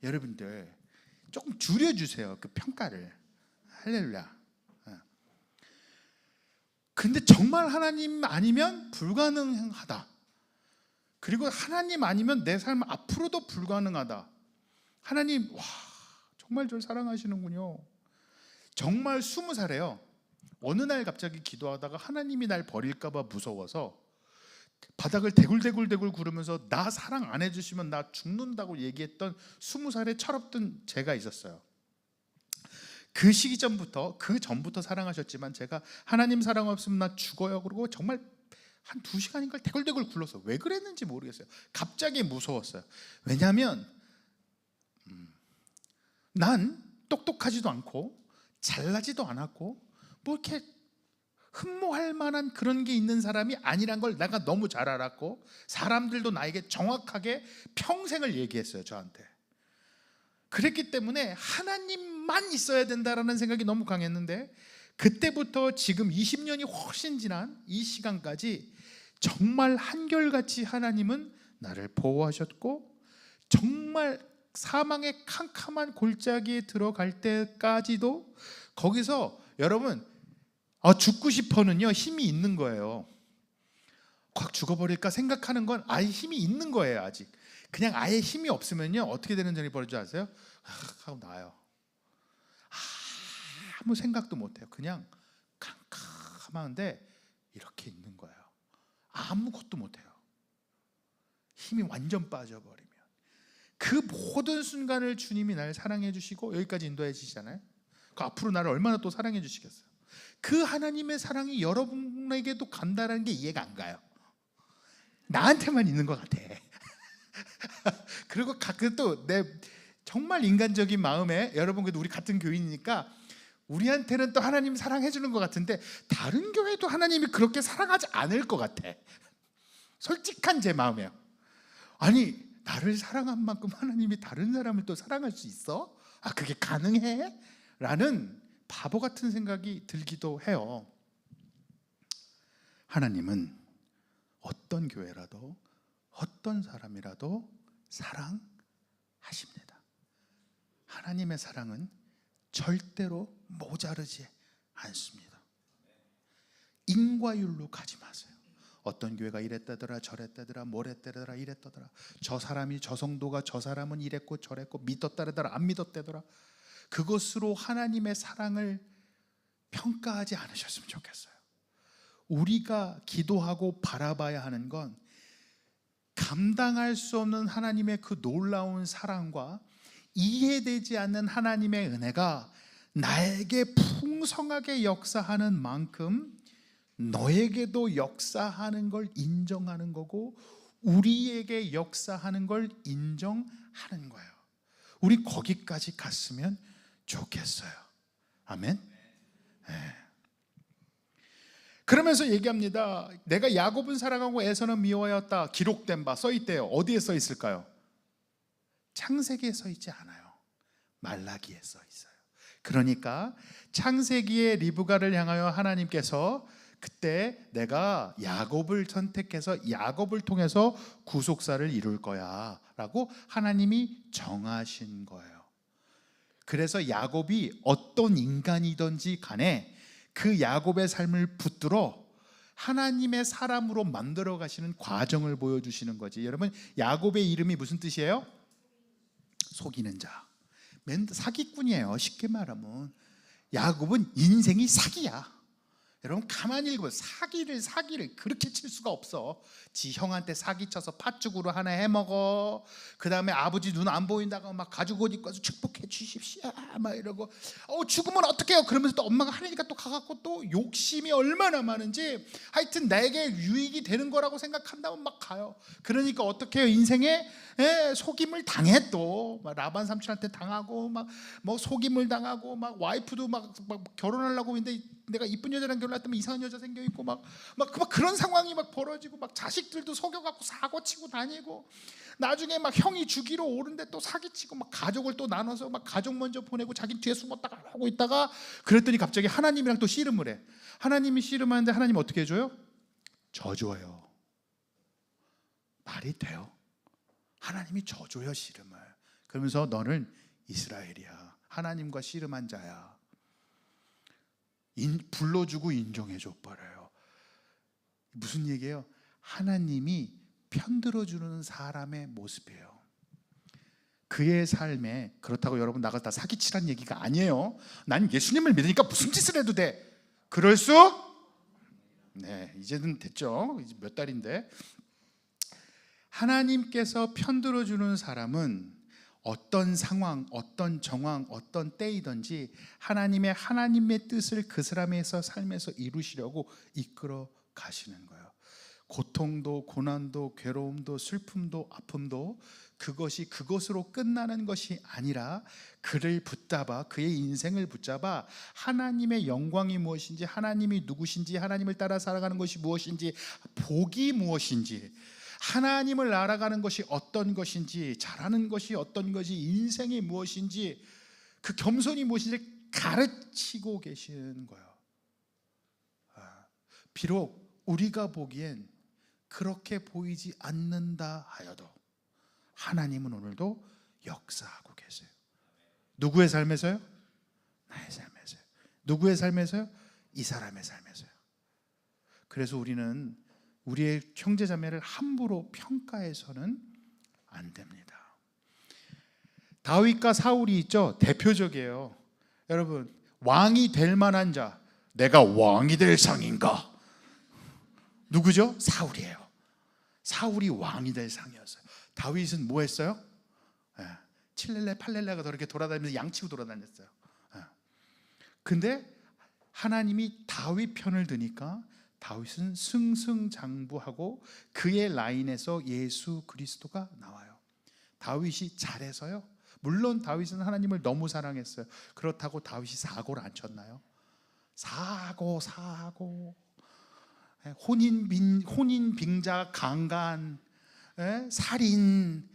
여러분들 조금 줄여주세요, 그 평가를. 할렐루야. 근데 정말 하나님 아니면 불가능하다. 그리고 하나님 아니면 내 삶 앞으로도 불가능하다. 하나님, 와, 정말 저를 사랑하시는군요. 정말 20살에요. 어느 날 갑자기 기도하다가 하나님이 날 버릴까 봐 무서워서 바닥을 대굴대굴 구르면서 나 사랑 안 해주시면 나 죽는다고 얘기했던 20살의 철없던 제가 있었어요. 그 시기 전부터, 그 전부터 사랑하셨지만 제가 하나님 사랑 없으면 나 죽어요 그러고 정말 한 2시간인가 대굴대굴 굴렀어요. 왜 그랬는지 모르겠어요. 갑자기 무서웠어요. 왜냐하면 난 똑똑하지도 않고 잘나지도 않았고 뭐 이렇게 흠모할 만한 그런 게 있는 사람이 아니란 걸 내가 너무 잘 알았고, 사람들도 나에게 정확하게 평생을 얘기했어요. 저한테. 그랬기 때문에 하나님만 있어야 된다라는 생각이 너무 강했는데, 그때부터 지금 20년이 훨씬 지난 이 시간까지 정말 한결같이 하나님은 나를 보호하셨고, 정말 사망의 캄캄한 골짜기에 들어갈 때까지도 거기서 여러분 죽고 싶어는요 힘이 있는 거예요. 확 죽어버릴까 생각하는 건 아예 힘이 있는 거예요. 아직 그냥 아예 힘이 없으면요 어떻게 되는 일이 벌어질 줄 아세요? 하고 나요. 아무 생각도 못해요. 그냥 캄캄한데 이렇게 있는 거예요. 아무것도 못해요. 힘이 완전 빠져버리면 그 모든 순간을 주님이 날 사랑해 주시고 여기까지 인도해 주시잖아요. 그 앞으로 나를 얼마나 또 사랑해 주시겠어요. 그 하나님의 사랑이 여러분에게도 간다는 게 이해가 안 가요. 나한테만 있는 것 같아. 그리고 가끔 또 내 정말 인간적인 마음에, 여러분 그래도 우리 같은 교인이니까 우리한테는 또 하나님 사랑해 주는 것 같은데 다른 교회도 하나님이 그렇게 사랑하지 않을 것 같아. 솔직한 제 마음이에요. 아니 나를 사랑한 만큼 하나님이 다른 사람을 또 사랑할 수 있어? 그게 가능해? 라는 바보 같은 생각이 들기도 해요. 하나님은 어떤 교회라도 어떤 사람이라도 사랑하십니다. 하나님의 사랑은 절대로 모자르지 않습니다. 인과율로 가지 마세요. 어떤 교회가 이랬다더라 저랬다더라 뭐랬다더라 이랬다더라, 저 사람이 저 성도가 저 사람은 이랬고 저랬고 믿었다더라 안 믿었다더라, 그것으로 하나님의 사랑을 평가하지 않으셨으면 좋겠어요. 우리가 기도하고 바라봐야 하는 건 감당할 수 없는 하나님의 그 놀라운 사랑과 이해되지 않는 하나님의 은혜가 나에게 풍성하게 역사하는 만큼 너에게도 역사하는 걸 인정하는 거고 우리에게 역사하는 걸 인정하는 거예요. 우리 거기까지 갔으면 좋겠어요. 아멘. 네. 그러면서 얘기합니다. 내가 야곱은 사랑하고 에서는 미워하였다. 기록된 바 써있대요. 어디에 써있을까요? 창세기에 써있지 않아요. 말라기에 써있어요. 그러니까 창세기의 리브가를 향하여 하나님께서 그때 내가 야곱을 선택해서 야곱을 통해서 구속사를 이룰 거야 라고 하나님이 정하신 거예요. 그래서 야곱이 어떤 인간이든지 간에 그 야곱의 삶을 붙들어 하나님의 사람으로 만들어 가시는 과정을 보여주시는 거지. 여러분 야곱의 이름이 무슨 뜻이에요? 속이는 자. 사기꾼이에요. 쉽게 말하면 야곱은 인생이 사기야. 여러분 가만히 읽어보세요. 사기를 그렇게 칠 수가 없어. 지 형한테 사기쳐서 팥죽으로 하나 해먹어. 그 다음에 아버지 눈 안 보인다고 막 가죽 옷 입고 와서 축복해 주십시오 막 이러고 죽으면 어떡해요 그러면서 또 엄마가 하니까 또 가갖고 또 욕심이 얼마나 많은지 하여튼 내게 유익이 되는 거라고 생각한다면 막 가요. 그러니까 어떡해요 인생에 속임을 당해 또 막 라반 삼촌한테 당하고 막 뭐 속임을 당하고 막 와이프도 막 결혼하려고 했는데 내가 이쁜 여자랑 결혼했더니 이상한 여자 생겨 있고 막 그런 상황이 막 벌어지고 막 자식들도 속여갖고 사고치고 다니고 나중에 막 형이 주기로 오는데 또 사기치고 막 가족을 또 나눠서 막 가족 먼저 보내고 자기 뒤에 숨었다가 하고 있다가 그랬더니 갑자기 하나님이랑 또 씨름을 해. 하나님이 씨름하는데 하나님 어떻게 해줘요? 져줘요. 말이 돼요? 하나님이 져줘요 씨름을. 그러면서 너는 이스라엘이야. 하나님과 씨름한 자야. 불러주고 인정해줘 버려요. 무슨 얘기예요? 하나님이 편들어주는 사람의 모습이에요. 그의 삶에 그렇다고 여러분 나가 다 사기치란 얘기가 아니에요. 난 예수님을 믿으니까 무슨 짓을 해도 돼. 그럴 수? 네, 이제는 됐죠. 이제 몇 달인데 하나님께서 편들어주는 사람은 어떤 상황, 어떤 정황, 어떤 때이든지 하나님의 뜻을 그 사람에서 삶에서 이루시려고 이끌어 가시는 거예요. 고통도 고난도 괴로움도 슬픔도 아픔도 그것이 그것으로 끝나는 것이 아니라 그를 붙잡아 그의 인생을 붙잡아 하나님의 영광이 무엇인지 하나님이 누구신지 하나님을 따라 살아가는 것이 무엇인지 복이 무엇인지 하나님을 알아가는 것이 어떤 것인지 잘하는 것이 어떤 것이 인생이 무엇인지 그 겸손이 무엇인지 가르치고 계시는 거예요. 비록 우리가 보기엔 그렇게 보이지 않는다 하여도 하나님은 오늘도 역사하고 계세요. 누구의 삶에서요? 나의 삶에서요. 누구의 삶에서요? 이 사람의 삶에서요. 그래서 우리는 우리의 형제자매를 함부로 평가해서는 안 됩니다. 다윗과 사울이 있죠. 대표적이에요. 여러분 왕이 될 만한 자, 내가 왕이 될 상인가? 누구죠? 사울이에요. 사울이 왕이 될 상이었어요. 다윗은 뭐 했어요? 칠렐레 팔렐레가 이렇게 돌아다니면서 양치고 돌아다녔어요. 근데 하나님이 다윗 편을 드니까 다윗은 승승장구하고 그의 라인에서 예수 그리스도가 나와요. 다윗이 잘해서요? 물론 다윗은 하나님을 너무 사랑했어요. 그렇다고 다윗이 사고를 안 쳤나요? 사고 혼인 빙자 강간 살인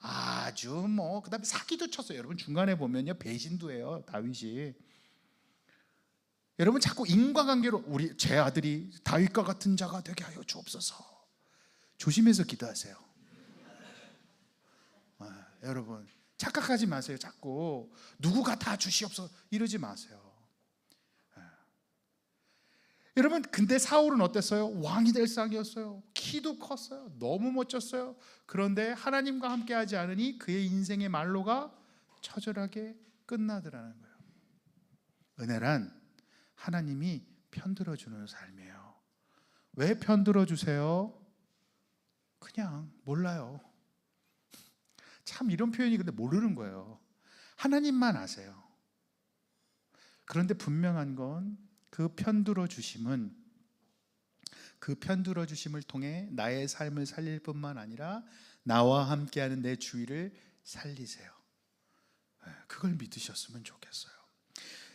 아주 뭐 그다음에 사기도 쳤어요. 여러분 중간에 보면요 배신도 해요 다윗이. 여러분 자꾸 인과관계로 제 아들이 다윗과 같은 자가 되게 하여 주옵소서. 조심해서 기도하세요. 여러분 착각하지 마세요. 자꾸 누구가 다 주시옵소서 이러지 마세요. 여러분 근데 사울은 어땠어요? 왕이 될 상이었어요. 키도 컸어요. 너무 멋졌어요. 그런데 하나님과 함께 하지 않으니 그의 인생의 말로가 처절하게 끝나더라는 거예요. 은혜란 하나님이 편들어주는 삶이에요. 왜 편들어주세요? 그냥 몰라요. 참 이런 표현이 근데 모르는 거예요. 하나님만 아세요. 그런데 분명한 건 그 편들어 주심을 통해 나의 삶을 살릴 뿐만 아니라 나와 함께하는 내 주위를 살리세요. 그걸 믿으셨으면 좋겠어요.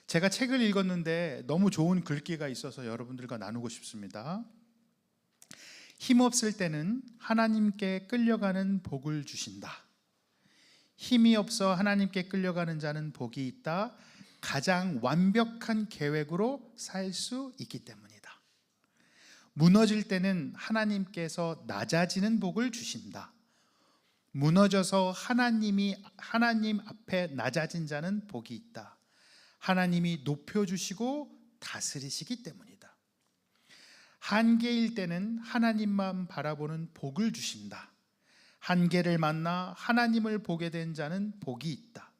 제가 책을 읽었는데 너무 좋은 글귀가 있어서 여러분들과 나누고 싶습니다. 힘없을 때는 하나님께 끌려가는 복을 주신다. 힘이 없어 하나님께 끌려가는 자는 복이 있다. 가장 완벽한 계획으로 살 수 있기 때문이다. 무너질 때는 하나님께서 낮아지는 복을 주신다. 무너져서 하나님 앞에 낮아진 자는 복이 있다. 하나님이 높여주시고 다스리시기 때문이다. 한계일 때는 하나님만 바라보는 복을 주신다. 한계를 만나 하나님을 보게 된 자는 복이 있다.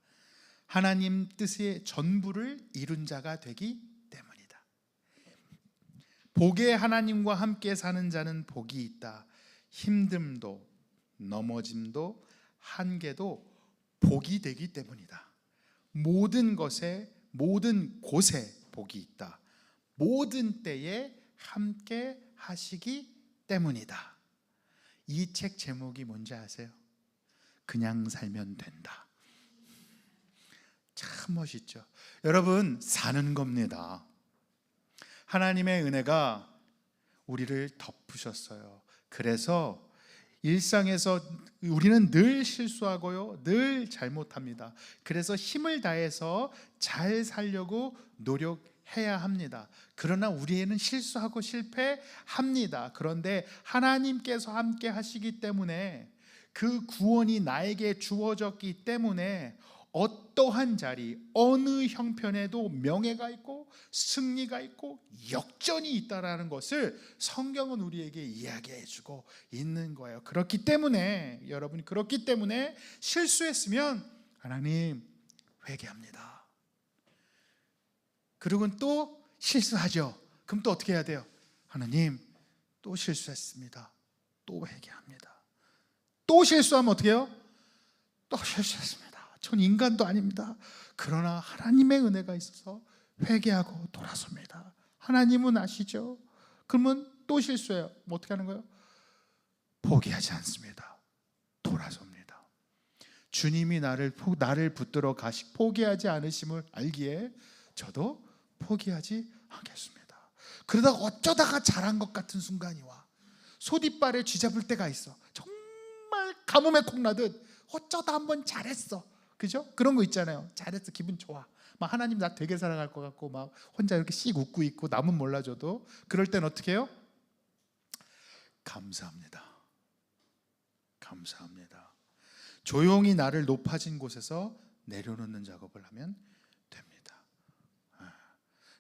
하나님 뜻의 전부를 이룬 자가 되기 때문이다. 복의 하나님과 함께 사는 자는 복이 있다. 힘듦도 넘어짐도 한계도 복이 되기 때문이다. 모든 것에, 모든 곳에 복이 있다. 모든 때에 함께 하시기 때문이다. 이 책 제목이 뭔지 아세요? 그냥 살면 된다. 참 멋있죠. 여러분, 사는 겁니다. 하나님의 은혜가 우리를 덮으셨어요. 그래서 일상에서 우리는 늘 실수하고요, 늘 잘못합니다. 그래서 힘을 다해서 잘 살려고 노력해야 합니다. 그러나 우리는 실수하고 실패합니다. 그런데 하나님께서 함께 하시기 때문에, 그 구원이 나에게 주어졌기 때문에 어떠한 자리, 어느 형편에도 명예가 있고 승리가 있고 역전이 있다라는 것을 성경은 우리에게 이야기해 주고 있는 거예요. 그렇기 때문에, 여러분이 그렇기 때문에 실수했으면 하나님 회개합니다. 그리고 또 실수하죠. 그럼 또 어떻게 해야 돼요? 하나님, 또 실수했습니다. 또 회개합니다. 또 실수하면 어떻게 해요? 또 실수했습니다. 전 인간도 아닙니다. 그러나 하나님의 은혜가 있어서 회개하고 돌아섭니다. 하나님은 아시죠? 그러면 또 실수해요. 뭐 어떻게 하는 거예요? 포기하지 않습니다. 돌아섭니다. 주님이 나를 붙들어 포기하지 않으심을 알기에 저도 포기하지 않겠습니다. 그러다가 어쩌다가 잘한 것 같은 순간이 와. 소뒷발에 쥐잡을 때가 있어. 정말 가뭄에 콩나듯 어쩌다 한번 잘했어. 그죠? 그런 거 있잖아요. 잘했어, 기분 좋아. 막 하나님 나 되게 사랑할 것 같고 막 혼자 이렇게 씩 웃고 있고 남은 몰라줘도, 그럴 땐 어떻게 해요? 감사합니다. 감사합니다. 조용히 나를 높아진 곳에서 내려놓는 작업을 하면 됩니다.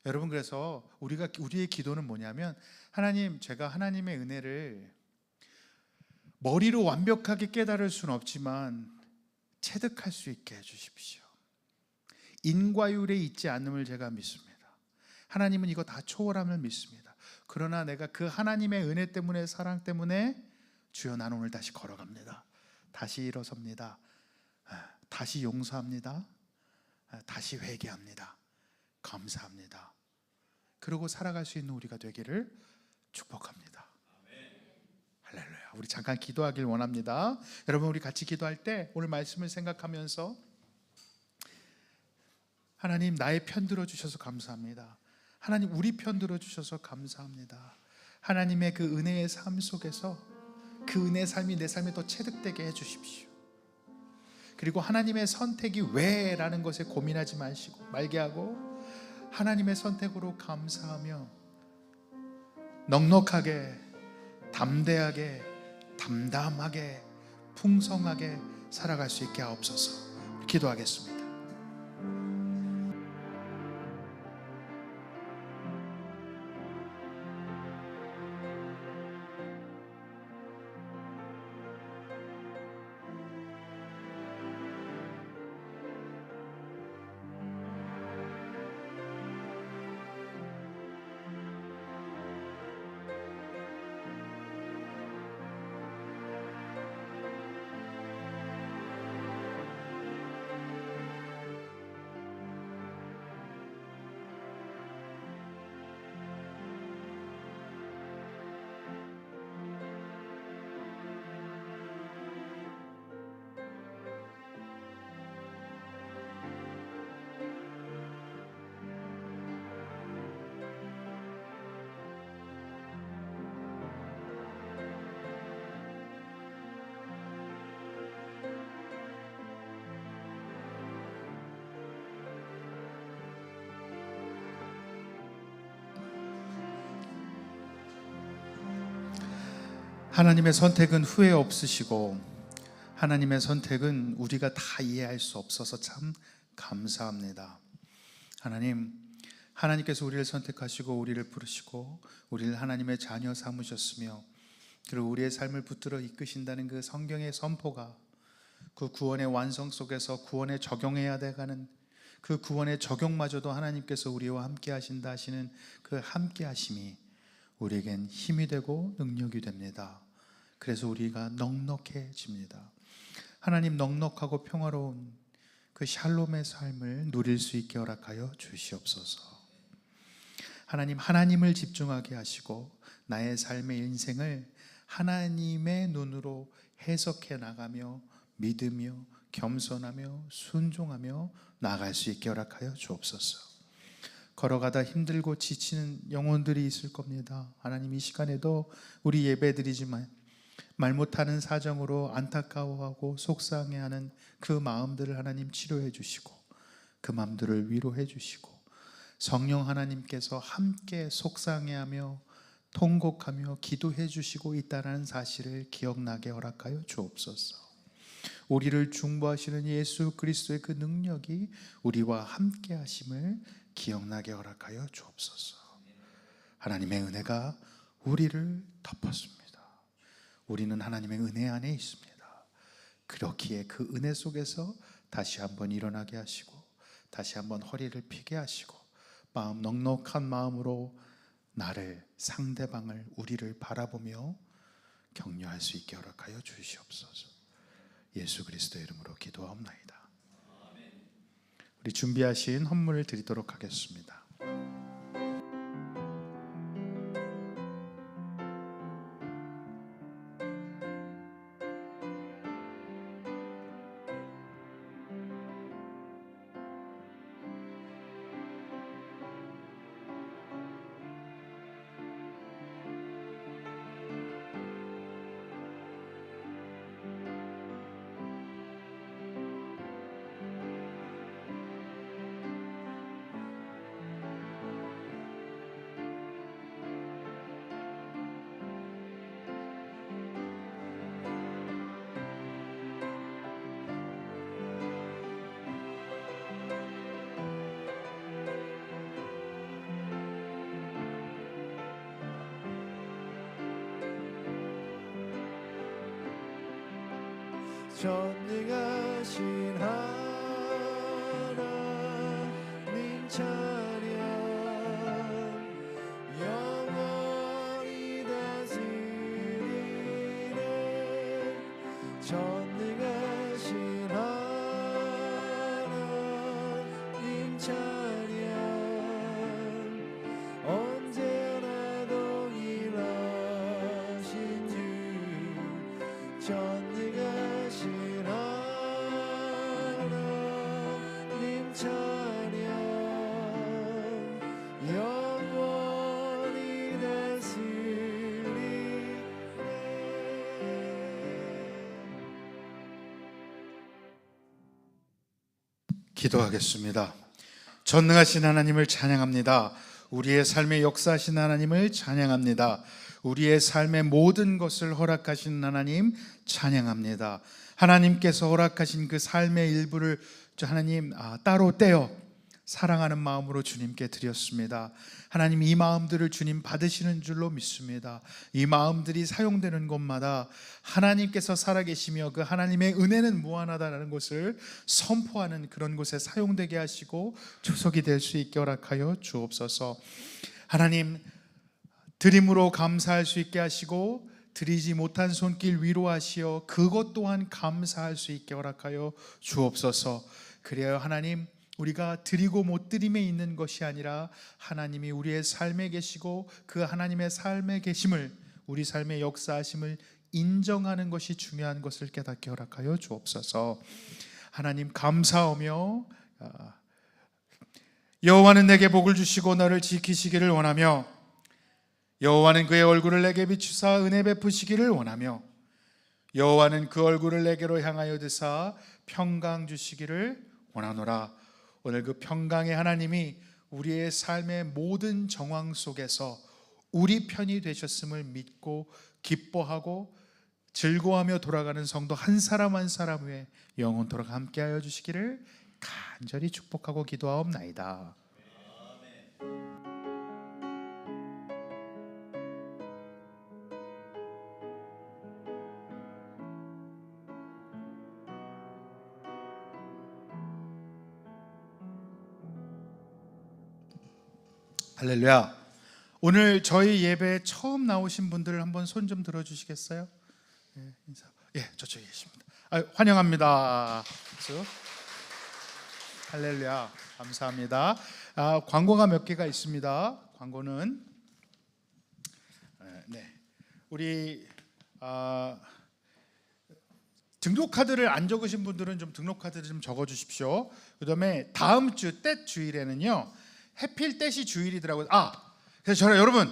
여러분, 그래서 우리의 기도는 뭐냐면, 하나님, 제가 하나님의 은혜를 머리로 완벽하게 깨달을 수는 없지만 체득할 수 있게 해주십시오. 인과율에 있지 않음을 제가 믿습니다. 하나님은 이거 다 초월함을 믿습니다. 그러나 내가 그 하나님의 은혜 때문에, 사랑 때문에, 주여 나는 오늘 다시 걸어갑니다. 다시 일어섭니다. 다시 용서합니다. 다시 회개합니다. 감사합니다. 그러고 살아갈 수 있는 우리가 되기를 축복합니다. 할렐루야. 우리 잠깐 기도하길 원합니다. 여러분, 우리 같이 기도할 때 오늘 말씀을 생각하면서, 하나님 나의 편 들어주셔서 감사합니다. 하나님 우리 편 들어주셔서 감사합니다. 하나님의 그 은혜의 삶 속에서 그 은혜의 삶이 내 삶에 더 체득되게 해주십시오. 그리고 하나님의 선택이 왜라는 것에 고민하지 말게 하고, 하나님의 선택으로 감사하며 넉넉하게, 담대하게, 담담하게, 풍성하게 살아갈 수 있게 하옵소서. 기도하겠습니다. 하나님의 선택은 후회 없으시고, 하나님의 선택은 우리가 다 이해할 수 없어서 참 감사합니다. 하나님께서 우리를 선택하시고 우리를 부르시고 우리를 하나님의 자녀 삼으셨으며, 그리고 우리의 삶을 붙들어 이끄신다는 그 성경의 선포가, 그 구원의 완성 속에서 구원에 적용해야 돼가는 그 구원의 적용마저도 하나님께서 우리와 함께 하신다 하시는 그 함께 하심이 우리에겐 힘이 되고 능력이 됩니다. 그래서 우리가 넉넉해집니다. 하나님, 넉넉하고 평화로운 그 그 샬롬의 삶을 누릴 수 있게 허락하여 주시옵소서. 하나님, 하나님을 집중하게 하시고 나의 삶의 인생을 하나님의 눈으로 해석해 나가며 믿으며 겸손하며 순종하며 나아갈 수 있게 허락하여 주옵소서. 걸어가다 힘들고 지치는 영혼들이 있을 겁니다. 하나님, 이 시간에도 우리 예배드리지만 말 못하는 사정으로 안타까워하고 속상해하는 그 마음들을 하나님 치료해 주시고 그 마음들을 위로해 주시고 성령 하나님께서 함께 속상해하며 통곡하며 기도해 주시고 있다는 사실을 기억나게 허락하여 주옵소서. 우리를 중보하시는 예수 그리스도의 그 능력이 우리와 함께 하심을 기억나게 허락하여 주옵소서. 하나님의 은혜가 우리를 덮었습니다. 우리는 하나님의 은혜 안에 있습니다. 그렇기에 그 은혜 속에서 다시 한번 일어나게 하시고 다시 한번 허리를 펴게 하시고 마음 넉넉한 마음으로 나를, 상대방을, 우리를 바라보며 격려할 수 있게 허락하여 주시옵소서. 예수 그리스도의 이름으로 기도하옵나이다. 우리 준비하신 헌물을 드리도록 하겠습니다. 전능하신 하나님 찬양 영원히 다스리네. 전능하신 하나님 찬양 언제나 동일하신 주. 전능하신 하나님 찬양 영원히 다스리네. 기도하겠습니다. 전능하신 하나님을 찬양합니다. 우리의 삶의 역사하신 하나님을 찬양합니다. 우리의 삶의 모든 것을 허락하신 하나님 찬양합니다. 하나님께서 허락하신 그 삶의 일부를 하나님 따로 떼어 사랑하는 마음으로 주님께 드렸습니다. 하나님, 이 마음들을 주님 받으시는 줄로 믿습니다. 이 마음들이 사용되는 곳마다 하나님께서 살아계시며 그 하나님의 은혜는 무한하다는 것을 선포하는 그런 곳에 사용되게 하시고 조석이 될 수 있게 허락하여 주옵소서. 하나님, 드림으로 감사할 수 있게 하시고 드리지 못한 손길 위로하시어 그것 또한 감사할 수 있게 허락하여 주옵소서. 그래야 하나님, 우리가 드리고 못 드림에 있는 것이 아니라 하나님이 우리의 삶에 계시고 그 하나님의 삶에 계심을, 우리 삶의 역사하심을 인정하는 것이 중요한 것을 깨닫게 허락하여 주옵소서. 하나님, 감사하며 여호와는 내게 복을 주시고 너를 지키시기를 원하며 여호와는 그의 얼굴을 내게 비추사 은혜 베푸시기를 원하며 여호와는 그 얼굴을 내게로 향하여 드사 평강 주시기를 원하노라. 오늘 그 평강의 하나님이 우리의 삶의 모든 정황 속에서 우리 편이 되셨음을 믿고 기뻐하고 즐거워하며 돌아가는 성도 한 사람 한 사람 위에 영원토록 함께하여 주시기를 간절히 축복하고 기도하옵나이다. 할렐루야. 오늘 저희 예배에 처음 나오신 분들 한번 손 좀 들어주시겠어요? 예, 인사. 예, 저쪽에 계십니다. 환영합니다. 박수. 할렐루야. 감사합니다. 광고가 몇 개가 있습니다. 광고는 우리 등록 카드를 안 적으신 분들은 좀 등록 카드를 좀 적어 주십시오. 그다음에 다음 주 때 주일에는요. 해필 떼시 주일이더라고요. 그래서 여러분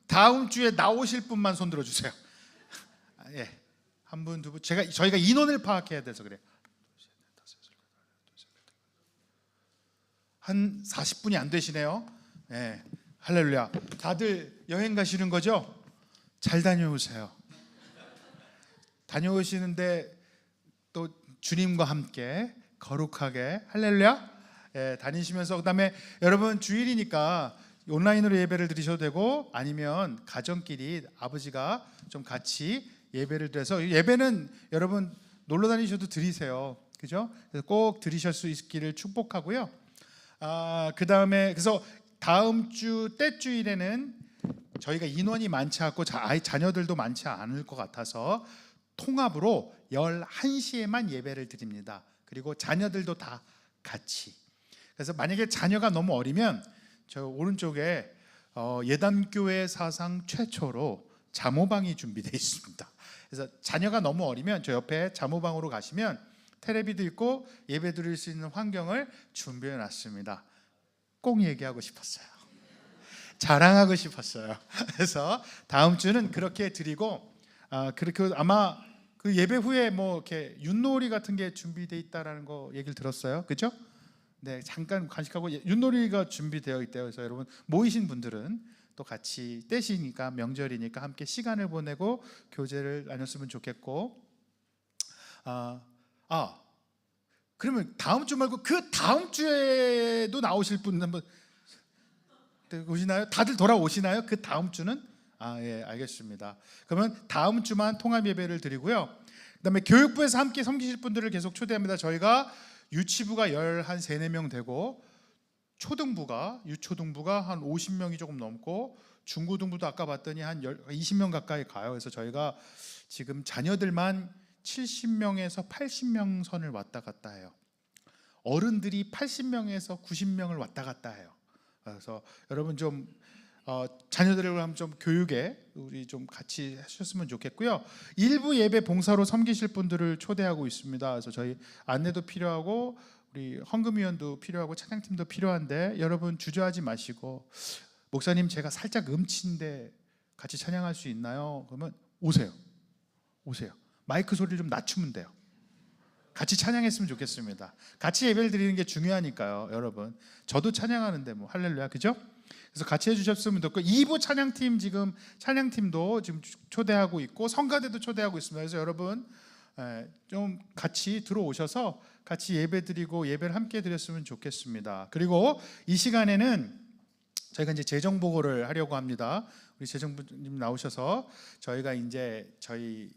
다음 주에 나오실 분만 손 들어 주세요. 예. 한 분, 두 분. 저희가 인원을 파악해야 돼서 그래요. 한 40분이 안 되시네요. 예. 할렐루야. 다들 여행 가시는 거죠? 잘 다녀오세요. 다녀오시는데 또 주님과 함께 거룩하게 할렐루야. 예, 다니시면서 그다음에 여러분 주일이니까 온라인으로 예배를 드리셔도 되고 아니면 가정끼리 아버지가 좀 같이 예배를 드려서 예배는 여러분 놀러 다니셔도 드리세요. 그죠? 그래서 꼭 드리실 수 있기를 축복하고요. 그다음에 그래서 다음 주 때주일에는 저희가 인원이 많지 않고 자녀들도 많지 않을 것 같아서 통합으로 11시에만 예배를 드립니다. 그리고 자녀들도 다 같이. 그래서 만약에 자녀가 너무 어리면 저 오른쪽에 예담교회 사상 최초로 잠호방이 준비되어 있습니다. 그래서 자녀가 너무 어리면 저 옆에 잠호방으로 가시면 텔레비도 있고 예배 드릴 수 있는 환경을 준비해 놨습니다. 꼭 얘기하고 싶었어요. 자랑하고 싶었어요. 그래서 다음 주는 그렇게 드리고 그렇게 아마 그 예배 후에 뭐 이렇게 윷놀이 같은 게 준비되어 있다라는 거 얘기를 들었어요. 그렇죠? 네, 잠깐 간식하고 윷놀이가 준비되어 있대요. 그래서 여러분 모이신 분들은 또 같이 떼시니까 명절이니까 함께 시간을 보내고 교제를 나눴으면 좋겠고 그러면 다음 주 말고 그 다음 주에도 나오실 분 한번 오시나요? 다들 돌아오시나요? 그 다음 주는? 예, 알겠습니다. 그러면 다음 주만 통합 예배를 드리고요. 그다음에 교육부에서 함께 섬기실 분들을 계속 초대합니다. 저희가 유치부가 13-4명 되고 유초등부가 한 50명이 조금 넘고 중고등부도 아까 봤더니 한 20명 가까이 가요. 그래서 저희가 지금 자녀들만 70명에서 80명 선을 왔다 갔다 해요. 어른들이 80명에서 90명을 왔다 갔다 해요. 그래서 여러분 좀 자녀들을 한번 좀 교육에 우리 좀 같이 하셨으면 좋겠고요. 일부 예배 봉사로 섬기실 분들을 초대하고 있습니다. 그래서 저희 안내도 필요하고 우리 헌금위원도 필요하고 찬양팀도 필요한데 여러분 주저하지 마시고 목사님 제가 살짝 음치인데 같이 찬양할 수 있나요? 그러면 오세요. 마이크 소리를 좀 낮추면 돼요. 같이 찬양했으면 좋겠습니다. 같이 예배를 드리는 게 중요하니까요, 여러분. 저도 찬양하는데 뭐 할렐루야, 그죠? 그래서 같이 해주셨으면 좋고 2부 찬양팀 지금 찬양팀도 지금 초대하고 있고 성가대도 초대하고 있습니다. 그래서 여러분 좀 같이 들어오셔서 같이 예배드리고 예배를 함께 드렸으면 좋겠습니다. 그리고 이 시간에는 저희가 이제 재정 보고를 하려고 합니다. 우리 재정부님 나오셔서 저희가 저희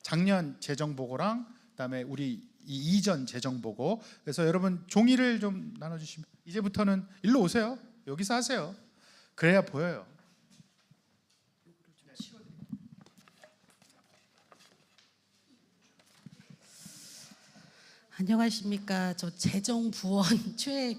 작년 재정 보고랑 그다음에 우리 이전 재정 보고 그래서 여러분 종이를 좀 나눠주시면 이제부터는 일로 오세요. 여기서 하세요. 그래야 보여요. 안녕하십니까. 저 재정부원 최